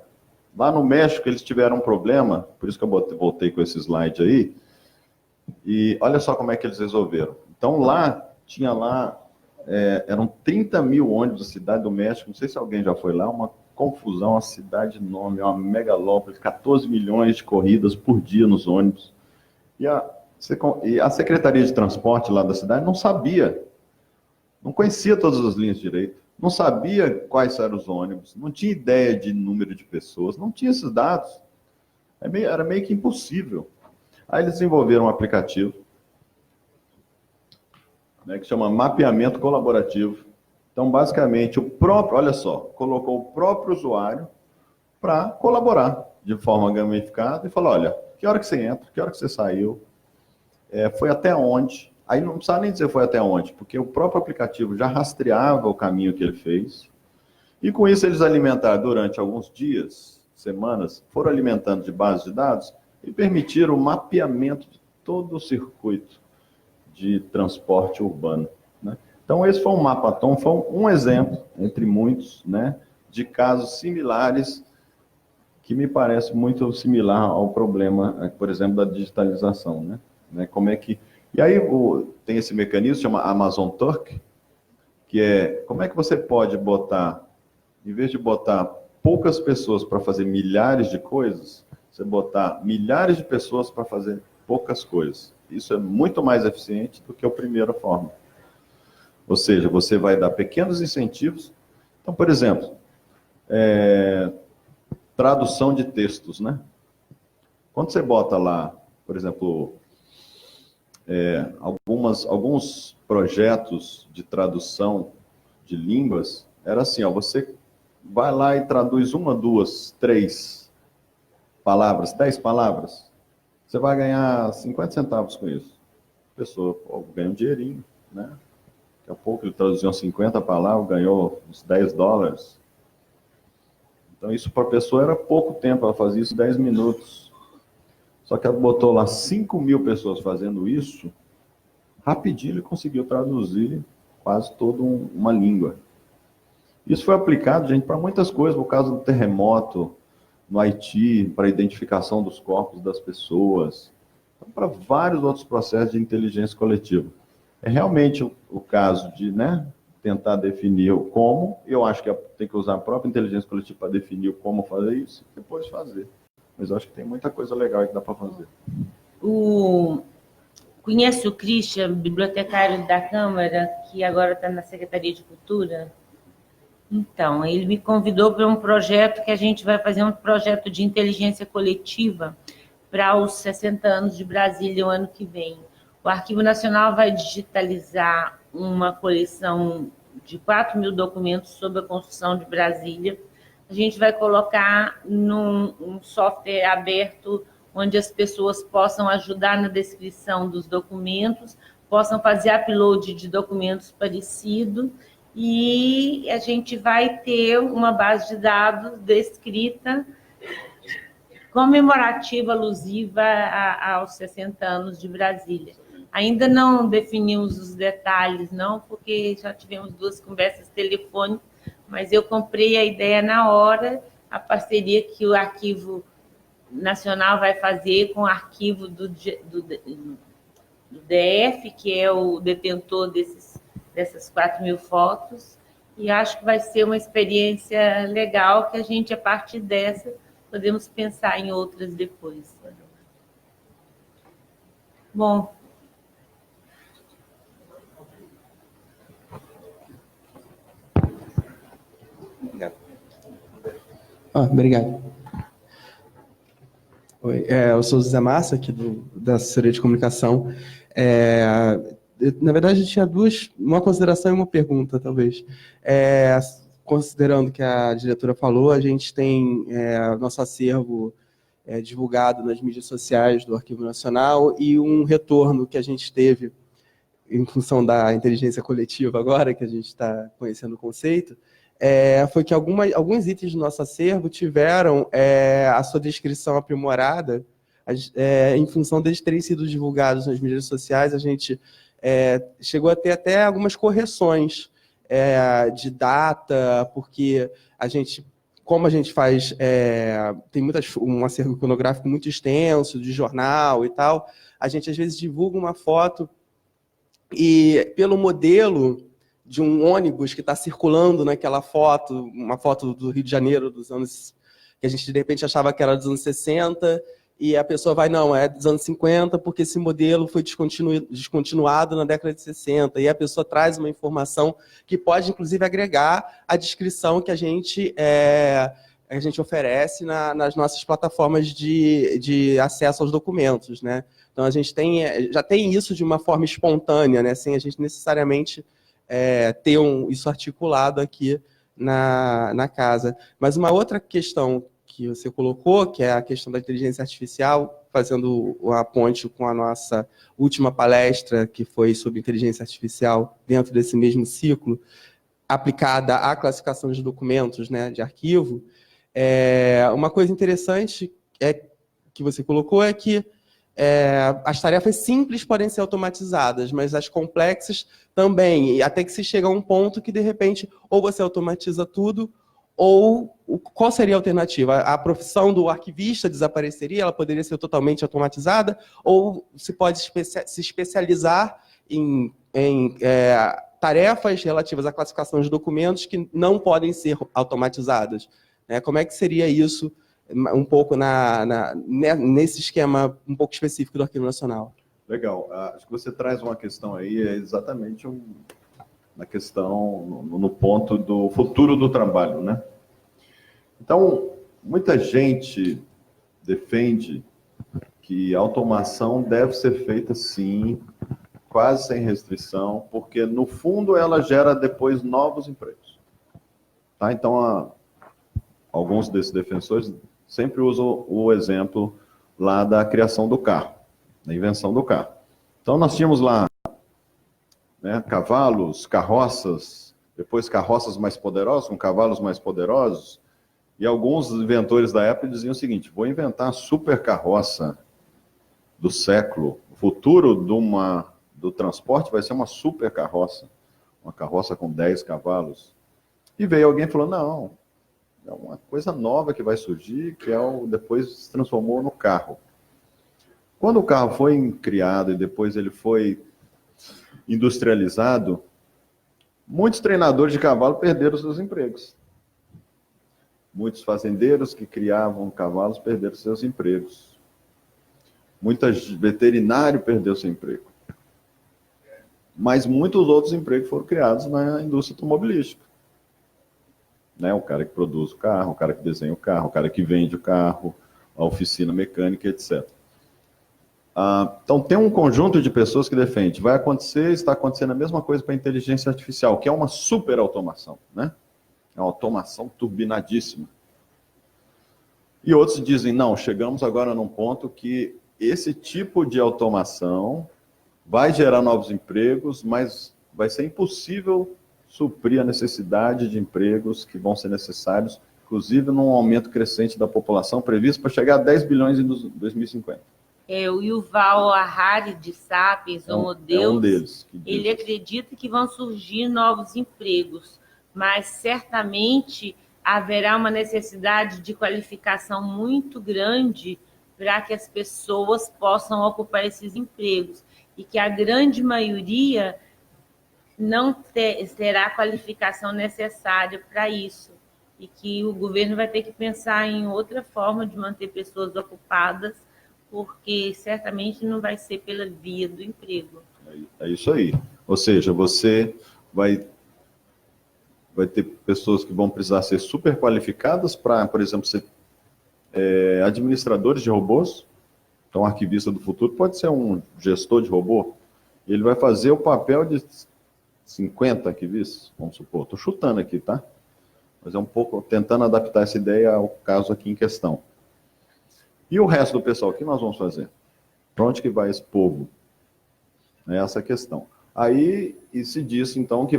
Lá no México, eles tiveram um problema, por isso que eu voltei com esse slide aí, e olha só como é que eles resolveram. Então, eram 30 mil ônibus da cidade do México, não sei se alguém já foi lá, uma confusão, uma cidade enorme, uma megalópole, 14 milhões de corridas por dia nos ônibus. E a Secretaria de Transporte lá da cidade não sabia, não conhecia todas as linhas direito, não sabia quais eram os ônibus, não tinha ideia de número de pessoas, não tinha esses dados. Era meio que impossível. Aí eles desenvolveram um aplicativo, né, que chama Mapeamento Colaborativo. Então, basicamente, olha só, colocou o próprio usuário para colaborar de forma gamificada e falou, olha, que hora que você entra, que hora que você saiu, foi até onde. Aí não precisa nem dizer foi até onde, porque o próprio aplicativo já rastreava o caminho que ele fez. E com isso eles alimentaram durante alguns dias, semanas, foram alimentando de base de dados e permitiram o mapeamento de todo o circuito de transporte urbano, né? Então, esse foi um Mapathon, foi um exemplo, entre muitos, né, de casos similares, que me parece muito similar ao problema, por exemplo, da digitalização, né? Como é que... E aí tem esse mecanismo, chama Amazon Turk, que como é que você pode botar, em vez de botar poucas pessoas para fazer milhares de coisas, você botar milhares de pessoas para fazer poucas coisas. Isso é muito mais eficiente do que a primeira forma. Ou seja, você vai dar pequenos incentivos. Então, por exemplo, tradução de textos, né? Quando você bota lá, por exemplo, alguns projetos de tradução de línguas, era assim, ó, você vai lá e traduz 1, 2, 3 palavras, 10 palavras, você vai ganhar 50 centavos com isso. A pessoa ganha um dinheirinho, né? Daqui a pouco ele traduziu 50 palavras, ganhou uns $10. Então isso para a pessoa era pouco tempo, ela fazia isso em 10 minutos. Só que ela botou lá 5 mil pessoas fazendo isso, rapidinho ele conseguiu traduzir quase toda uma língua. Isso foi aplicado, gente, para muitas coisas, no caso do terremoto, no Haiti, para a identificação dos corpos das pessoas, para vários outros processos de inteligência coletiva. É realmente o caso de, né, tentar definir o como, eu acho que tem que usar a própria inteligência coletiva para definir o como fazer isso, e depois fazer. Mas eu acho que tem muita coisa legal que dá para fazer. Conhece o Christian, bibliotecário da Câmara, que agora está na Secretaria de Cultura? Então, ele me convidou para um projeto que a gente vai fazer, um projeto de inteligência coletiva para os 60 anos de Brasília, o ano que vem. O Arquivo Nacional vai digitalizar uma coleção de 4 mil documentos sobre a construção de Brasília. A gente vai colocar num software aberto, onde as pessoas possam ajudar na descrição dos documentos, possam fazer upload de documentos parecidos, e a gente vai ter uma base de dados descrita, comemorativa, alusiva aos 60 anos de Brasília. Ainda não definimos os detalhes, não, porque já tivemos 2 conversas telefônicas, mas eu comprei a ideia na hora, a parceria que o Arquivo Nacional vai fazer com o arquivo do DF, que é o detentor dessas 4.000 fotos, e acho que vai ser uma experiência legal, que a gente, a partir dessa, podemos pensar em outras depois. Bom. Obrigado. Oi, eu sou o Zé Massa, aqui da assessoria de comunicação. Na verdade, eu tinha uma consideração e uma pergunta, talvez. Considerando que a diretora falou, a gente tem nosso acervo divulgado nas mídias sociais do Arquivo Nacional, e um retorno que a gente teve em função da inteligência coletiva agora, que a gente está conhecendo o conceito, foi que alguns itens do nosso acervo tiveram a sua descrição aprimorada, em função deles terem sido divulgados nas mídias sociais. A gente chegou a ter até algumas correções de data, porque como a gente faz, tem um acervo iconográfico muito extenso, de jornal e tal, a gente às vezes divulga uma foto e pelo modelo de um ônibus que está circulando naquela foto, uma foto do Rio de Janeiro dos anos, que a gente de repente achava que era dos anos 60, e a pessoa vai, não, é dos anos 50, porque esse modelo foi descontinuado na década de 60, e a pessoa traz uma informação que pode, inclusive, agregar a descrição que a gente oferece nas nossas plataformas de acesso aos documentos, né? Então, a gente já tem isso de uma forma espontânea, né? Sem a gente necessariamente ter isso articulado aqui na casa. Mas uma outra questão que você colocou, que é a questão da inteligência artificial, fazendo a ponte com a nossa última palestra, que foi sobre inteligência artificial dentro desse mesmo ciclo, aplicada à classificação de documentos, né, de arquivo. Uma coisa interessante que você colocou é que as tarefas simples podem ser automatizadas, mas as complexas também, e até que se chega a um ponto que, de repente, ou você automatiza tudo, ou qual seria a alternativa? A profissão do arquivista desapareceria, ela poderia ser totalmente automatizada, ou se pode se especializar em tarefas relativas à classificação de documentos que não podem ser automatizadas? Como é que seria isso um pouco nesse esquema um pouco específico do Arquivo Nacional? Legal. Acho que você traz uma questão aí, exatamente na questão, no ponto do futuro do trabalho, né? Então, muita gente defende que a automação deve ser feita, sim, quase sem restrição, porque, no fundo, ela gera depois novos empregos. Tá? Então, alguns desses defensores sempre usam o exemplo lá da criação do carro, da invenção do carro. Então, nós tínhamos lá, né, cavalos, carroças, depois carroças mais poderosas, com cavalos mais poderosos, e alguns inventores da época diziam o seguinte: vou inventar a super carroça do século, o futuro do transporte vai ser uma super carroça, uma carroça com 10 cavalos. E veio alguém e falou: não, é uma coisa nova que vai surgir, que depois se transformou no carro. Quando o carro foi criado e depois ele foi industrializado, muitos treinadores de cavalo perderam seus empregos. Muitos fazendeiros que criavam cavalos perderam seus empregos. Muitos veterinários perderam seu emprego. Mas muitos outros empregos foram criados na indústria automobilística. Né? O cara que produz o carro, o cara que desenha o carro, o cara que vende o carro, a oficina mecânica, etc. Então, tem um conjunto de pessoas que defende, está acontecendo a mesma coisa para a inteligência artificial, que é uma super automação, né? É uma automação turbinadíssima. E outros dizem, não, chegamos agora num ponto que esse tipo de automação vai gerar novos empregos, mas vai ser impossível suprir a necessidade de empregos que vão ser necessários, inclusive num aumento crescente da população previsto para chegar a 10 bilhões em 2050. O Yuval Harari, de Sapiens, Homo Deus, um deles. Ele acredita que vão surgir novos empregos, mas certamente haverá uma necessidade de qualificação muito grande para que as pessoas possam ocupar esses empregos, e que a grande maioria não terá a qualificação necessária para isso, e que o governo vai ter que pensar em outra forma de manter pessoas ocupadas, porque certamente não vai ser pela via do emprego. É isso aí. Ou seja, você vai ter pessoas que vão precisar ser super qualificadas para, por exemplo, ser administradores de robôs. Então, um arquivista do futuro pode ser um gestor de robô. Ele vai fazer o papel de 50 arquivistas, vamos supor. Estou chutando aqui, tá? Mas é um pouco tentando adaptar essa ideia ao caso aqui em questão. E o resto do pessoal, o que nós vamos fazer? Para onde que vai esse povo? É essa a questão. Aí, e se diz, então, que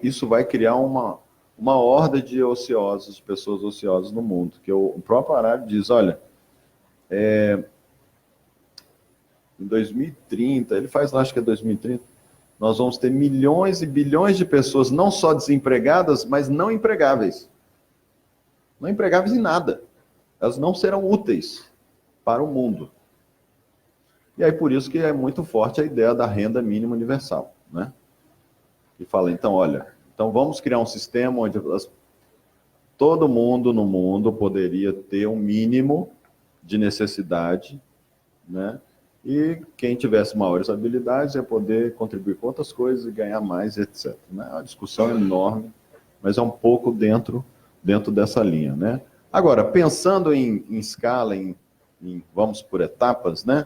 isso vai criar uma horda de ociosos, de pessoas ociosas no mundo. Que o próprio Harari diz, olha, em 2030, ele faz lá, acho que é 2030, nós vamos ter milhões e bilhões de pessoas não só desempregadas, mas não empregáveis. Não empregáveis em nada. Elas não serão úteis para o mundo. E aí por isso que é muito forte a ideia da renda mínima universal, né? E fala, então, olha, então vamos criar um sistema onde todo mundo no mundo poderia ter um mínimo de necessidade, né? E quem tivesse maiores habilidades ia poder contribuir com outras coisas e ganhar mais, etc. Né? É uma discussão enorme, mas é um pouco dentro dessa linha, né? Agora, pensando em escala, vamos por etapas, né?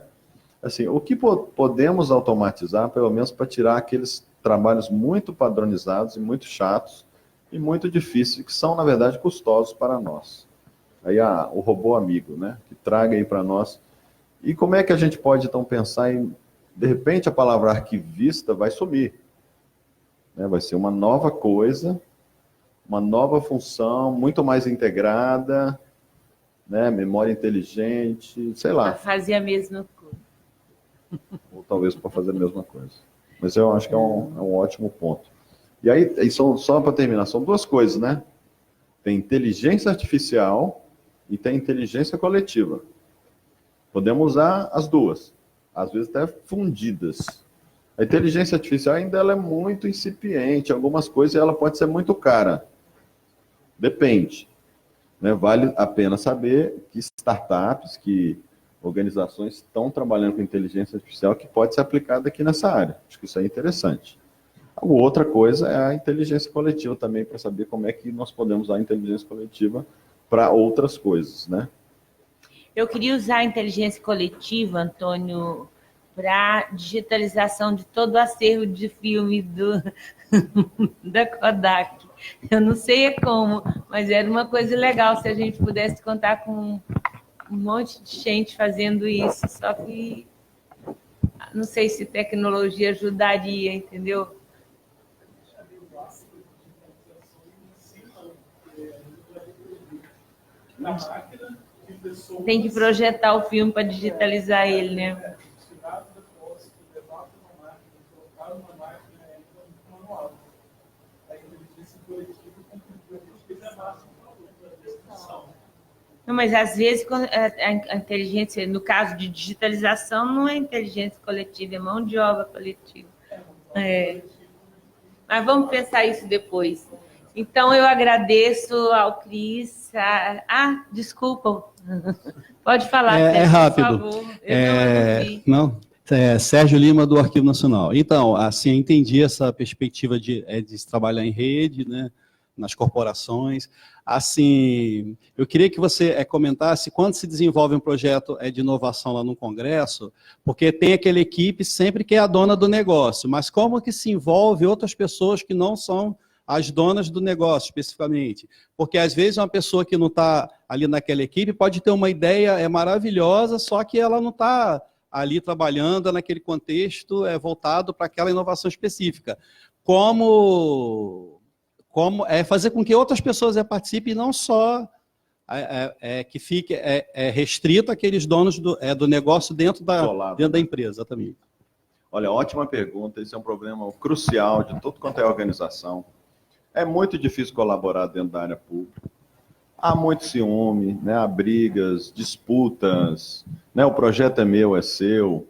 Assim, o que podemos automatizar, pelo menos para tirar aqueles trabalhos muito padronizados e muito chatos e muito difíceis, que são, na verdade, custosos para nós. Aí o robô amigo, né? Que traga aí para nós. E como é que a gente pode, então, pensar em, de repente, a palavra arquivista vai sumir, né? Vai ser uma nova coisa, uma nova função, muito mais integrada, né? Memória inteligente, sei lá. Para fazer a mesma coisa. Ou talvez para fazer a mesma coisa. Mas eu acho que é um ótimo ponto. E aí só para terminar, são duas coisas, né? Tem inteligência artificial e tem inteligência coletiva. Podemos usar as duas, às vezes até fundidas. A inteligência artificial ainda ela é muito incipiente, algumas coisas ela pode ser muito cara. Depende. Né? Vale a pena saber que startups, que organizações estão trabalhando com inteligência artificial que pode ser aplicada aqui nessa área. Acho que isso é interessante. A outra coisa é a inteligência coletiva também, para saber como é que nós podemos usar a inteligência coletiva para outras coisas, né? Eu queria usar a inteligência coletiva, Antônio, para digitalização de todo o acervo de filme da Kodak. Eu não sei como, mas era uma coisa legal se a gente pudesse contar com um monte de gente fazendo isso, só que não sei se tecnologia ajudaria, entendeu? Tem que projetar o filme para digitalizar ele, né? Não, mas às vezes a inteligência, no caso de digitalização, não é inteligência coletiva, é mão de obra coletiva. É. Mas vamos pensar isso depois. Então, eu agradeço ao Cris. Desculpa. Pode falar, Sérgio, rápido. por favor. Não, Sérgio Lima, do Arquivo Nacional. Então, assim, eu entendi essa perspectiva de se trabalhar em rede, né, nas corporações. Assim, eu queria que você comentasse quando se desenvolve um projeto de inovação lá no Congresso, porque tem aquela equipe sempre que é a dona do negócio, mas como que se envolve outras pessoas que não são as donas do negócio, especificamente? Porque, às vezes, uma pessoa que não está ali naquela equipe pode ter uma ideia maravilhosa, só que ela não está ali trabalhando naquele contexto voltado para aquela inovação específica. Como fazer com que outras pessoas participem, não só que fique restrito àqueles donos do negócio dentro da empresa, exatamente. Olha, ótima pergunta. Esse é um problema crucial de tudo quanto é organização. É muito difícil colaborar dentro da área pública. Há muito ciúme, né? Há brigas, disputas, né? O projeto é meu, é seu.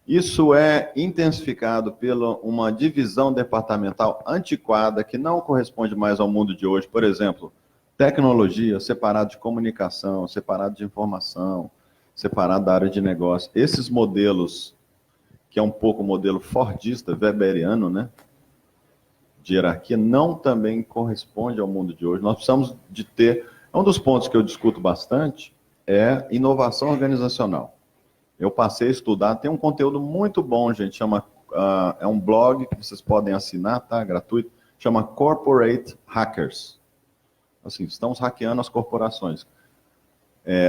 Isso é intensificado pela uma divisão departamental antiquada que não corresponde mais ao mundo de hoje. Por exemplo, tecnologia separado de comunicação, separado de informação, separado da área de negócio. Esses modelos, que é um pouco o modelo fordista, weberiano, né? De hierarquia, não também corresponde ao mundo de hoje. Nós precisamos de ter... Um dos pontos que eu discuto bastante é inovação organizacional. Eu passei a estudar, tem um conteúdo muito bom, gente, é um blog que vocês podem assinar, tá? Gratuito, chama Corporate Hackers. Assim, estamos hackeando as corporações.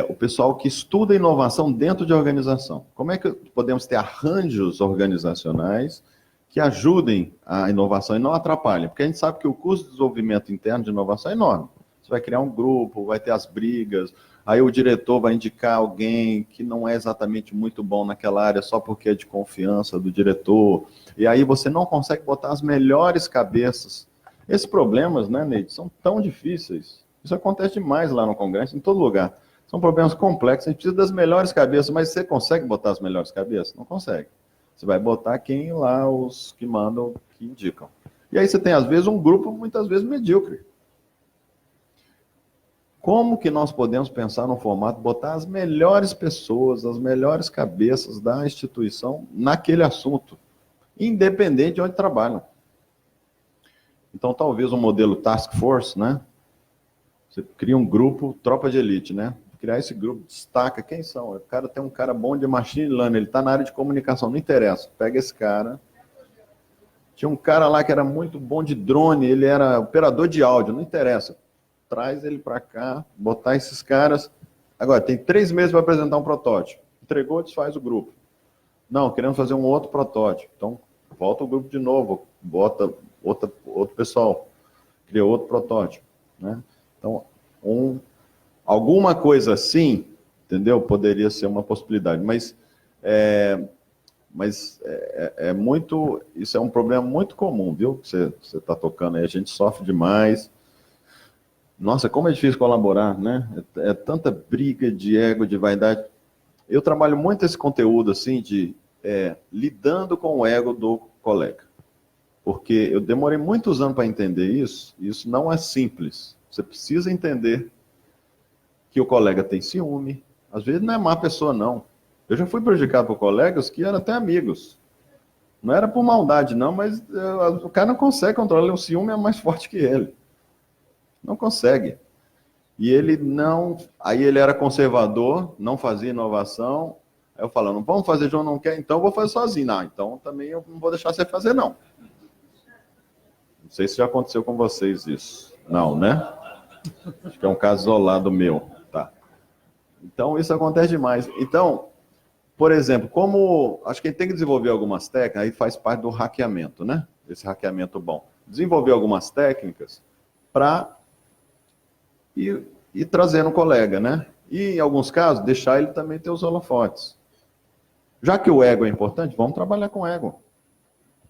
O pessoal que estuda inovação dentro de organização. Como é que podemos ter arranjos organizacionais que ajudem a inovação e não atrapalhem? Porque a gente sabe que o custo de desenvolvimento interno de inovação é enorme. Você vai criar um grupo, vai ter as brigas, aí o diretor vai indicar alguém que não é exatamente muito bom naquela área só porque é de confiança do diretor, e aí você não consegue botar as melhores cabeças. Esses problemas, né, Neide, são tão difíceis. Isso acontece demais lá no Congresso, em todo lugar. São problemas complexos, a gente precisa das melhores cabeças, mas você consegue botar as melhores cabeças? Não consegue. Você vai botar quem lá, os que mandam, que indicam. E aí você tem, às vezes, um grupo, muitas vezes, medíocre. Como que nós podemos pensar num formato, botar as melhores pessoas, as melhores cabeças da instituição naquele assunto, independente de onde trabalham? Então, talvez um modelo task force, né? Você cria um grupo, tropa de elite, né? Criar esse grupo, destaca quem são. O cara tem um cara bom de machine learning, ele está na área de comunicação, não interessa. Pega esse cara. Tinha um cara lá que era muito bom de drone, ele era operador de áudio, não interessa. Traz ele para cá, botar esses caras. Agora, tem 3 meses para apresentar um protótipo. Entregou, desfaz o grupo. Não, queremos fazer um outro protótipo. Então, volta o grupo de novo, bota outro pessoal, cria outro protótipo, né? Então, alguma coisa assim, entendeu? Poderia ser uma possibilidade, mas muito, isso é um problema muito comum, viu? Que você está tocando aí, a gente sofre demais. Nossa, como é difícil colaborar, né? É tanta briga de ego, de vaidade. Eu trabalho muito esse conteúdo, assim, de lidando com o ego do colega. Porque eu demorei muitos anos para entender isso, e isso não é simples. Você precisa entender que o colega tem ciúme. Às vezes não é má pessoa, não. Eu já fui prejudicado por colegas que eram até amigos. Não era por maldade, não, mas o cara não consegue controlar. O ciúme é mais forte que ele. Não consegue. E ele não... Aí ele era conservador, não fazia inovação. Aí eu falo, não vamos fazer, João não quer, então eu vou fazer sozinho. Não, então também eu não vou deixar você fazer, não. Não sei se já aconteceu com vocês isso. Não, né? Acho que é um caso isolado meu. Tá. Então, isso acontece demais. Então, por exemplo, acho que a gente tem que desenvolver algumas técnicas, aí faz parte do hackeamento, né? Esse hackeamento bom. Desenvolver algumas técnicas para ir trazendo o colega, né? E, em alguns casos, deixar ele também ter os holofotes. Já que o ego é importante, vamos trabalhar com o ego.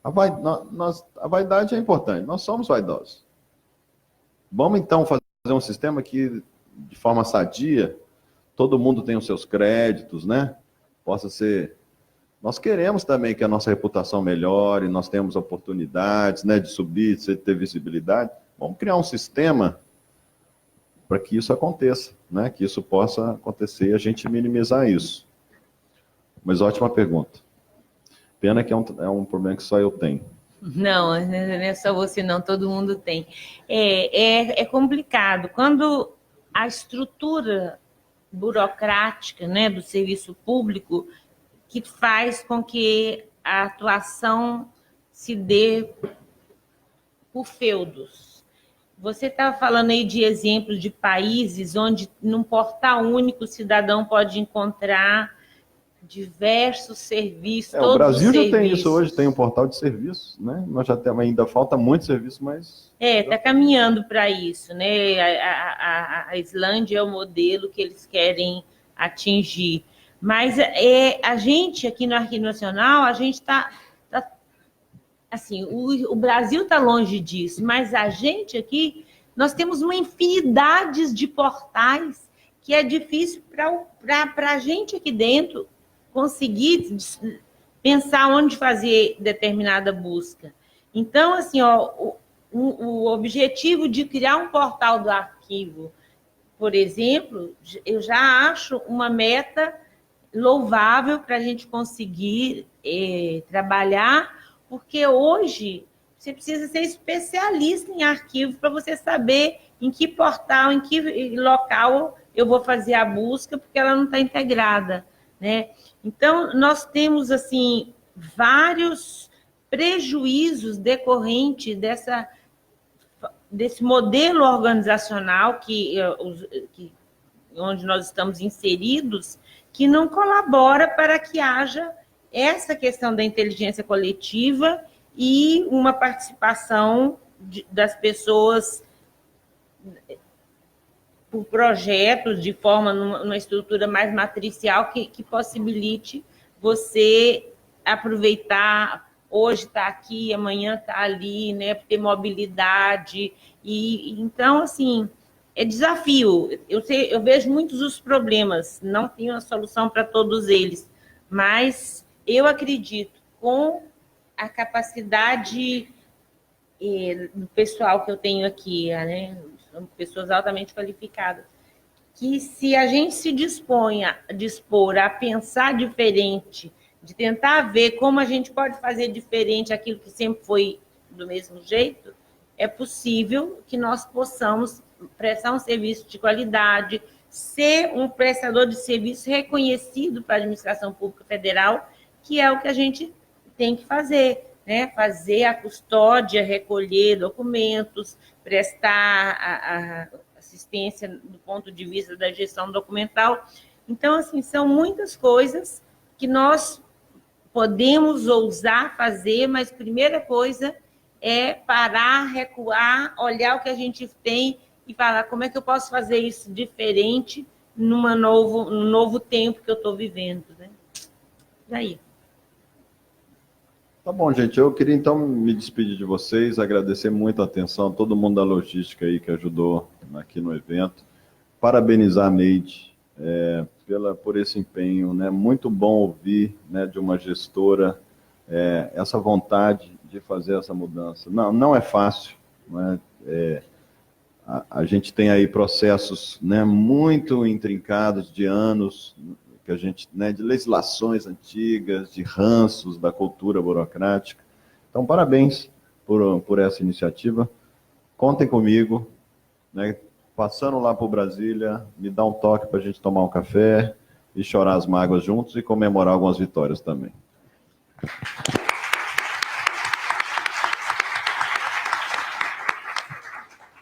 A vaidade é importante, nós somos vaidosos. Vamos, então, fazer um sistema que, de forma sadia, todo mundo tenha os seus créditos, né? Possa ser... Nós queremos também que a nossa reputação melhore, nós temos oportunidades, né, de subir, de ter visibilidade. Vamos criar um sistema para que isso aconteça, né? Que isso possa acontecer e a gente minimizar isso. Mas ótima pergunta. Pena que é um problema que só eu tenho. Não, não é só você não, todo mundo tem. É complicado. Quando a estrutura burocrática, né, do serviço público que faz com que a atuação se dê por feudos. Você estava falando aí de exemplos de países onde, num portal único, o cidadão pode encontrar diversos serviços, O todos Brasil os já tem serviços. isso hoje, tem um portal de serviços, né? Nós já temos, ainda falta muito serviço, mas... Está caminhando para isso, né? A Islândia é o modelo que eles querem atingir. Mas a gente, aqui no Arquivo Nacional, a gente está... assim, o Brasil está longe disso, mas a gente aqui, nós temos uma infinidade de portais que é difícil para a gente aqui dentro conseguir pensar onde fazer determinada busca. Então, assim, o objetivo de criar um portal do arquivo, por exemplo, eu já acho uma meta louvável para a gente conseguir trabalhar, porque hoje você precisa ser especialista em arquivo para você saber em que portal, em que local eu vou fazer a busca, porque ela não está integrada, né? Então, nós temos, assim, vários prejuízos decorrentes desse modelo organizacional onde nós estamos inseridos, que não colabora para que haja essa questão da inteligência coletiva e uma participação das pessoas por projetos, de forma, numa estrutura mais matricial, que possibilite você aproveitar, hoje está aqui, amanhã está ali, né, ter mobilidade. Então, assim, é desafio. Eu vejo muitos os problemas, não tenho a solução para todos eles, mas eu acredito, com a capacidade do pessoal que eu tenho aqui, né, são pessoas altamente qualificadas, que se a gente se dispor a pensar diferente, de tentar ver como a gente pode fazer diferente aquilo que sempre foi do mesmo jeito, é possível que nós possamos prestar um serviço de qualidade, ser um prestador de serviço reconhecido para a administração pública federal, que é o que a gente tem que fazer, né? Fazer a custódia, recolher documentos, prestar a assistência do ponto de vista da gestão documental. Então, assim, são muitas coisas que nós podemos ousar fazer, mas a primeira coisa é parar, recuar, olhar o que a gente tem e falar como é que eu posso fazer isso diferente num novo tempo que eu estou vivendo, né? Daí. Tá bom, gente. Eu queria, então, me despedir de vocês, agradecer muito a atenção, todo mundo da logística aí que ajudou aqui no evento. Parabenizar a Neide por esse empenho, né? Muito bom ouvir, né, de uma gestora essa vontade de fazer essa mudança. Não é fácil, né? A gente tem aí processos, né, muito intrincados de anos, que a gente, né, de legislações antigas, de ranços da cultura burocrática. Então, parabéns por essa iniciativa. Contem comigo, né? Passando lá por Brasília, me dá um toque para a gente tomar um café e chorar as mágoas juntos e comemorar algumas vitórias também.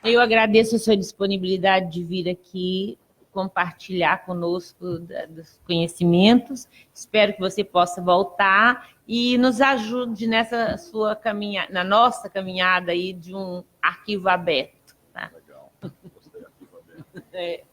Eu agradeço a sua disponibilidade de vir aqui compartilhar conosco dos conhecimentos. Espero que você possa voltar e nos ajude nessa sua caminhada, na nossa caminhada aí de um arquivo aberto. Tá? Legal. Gostei, arquivo aberto.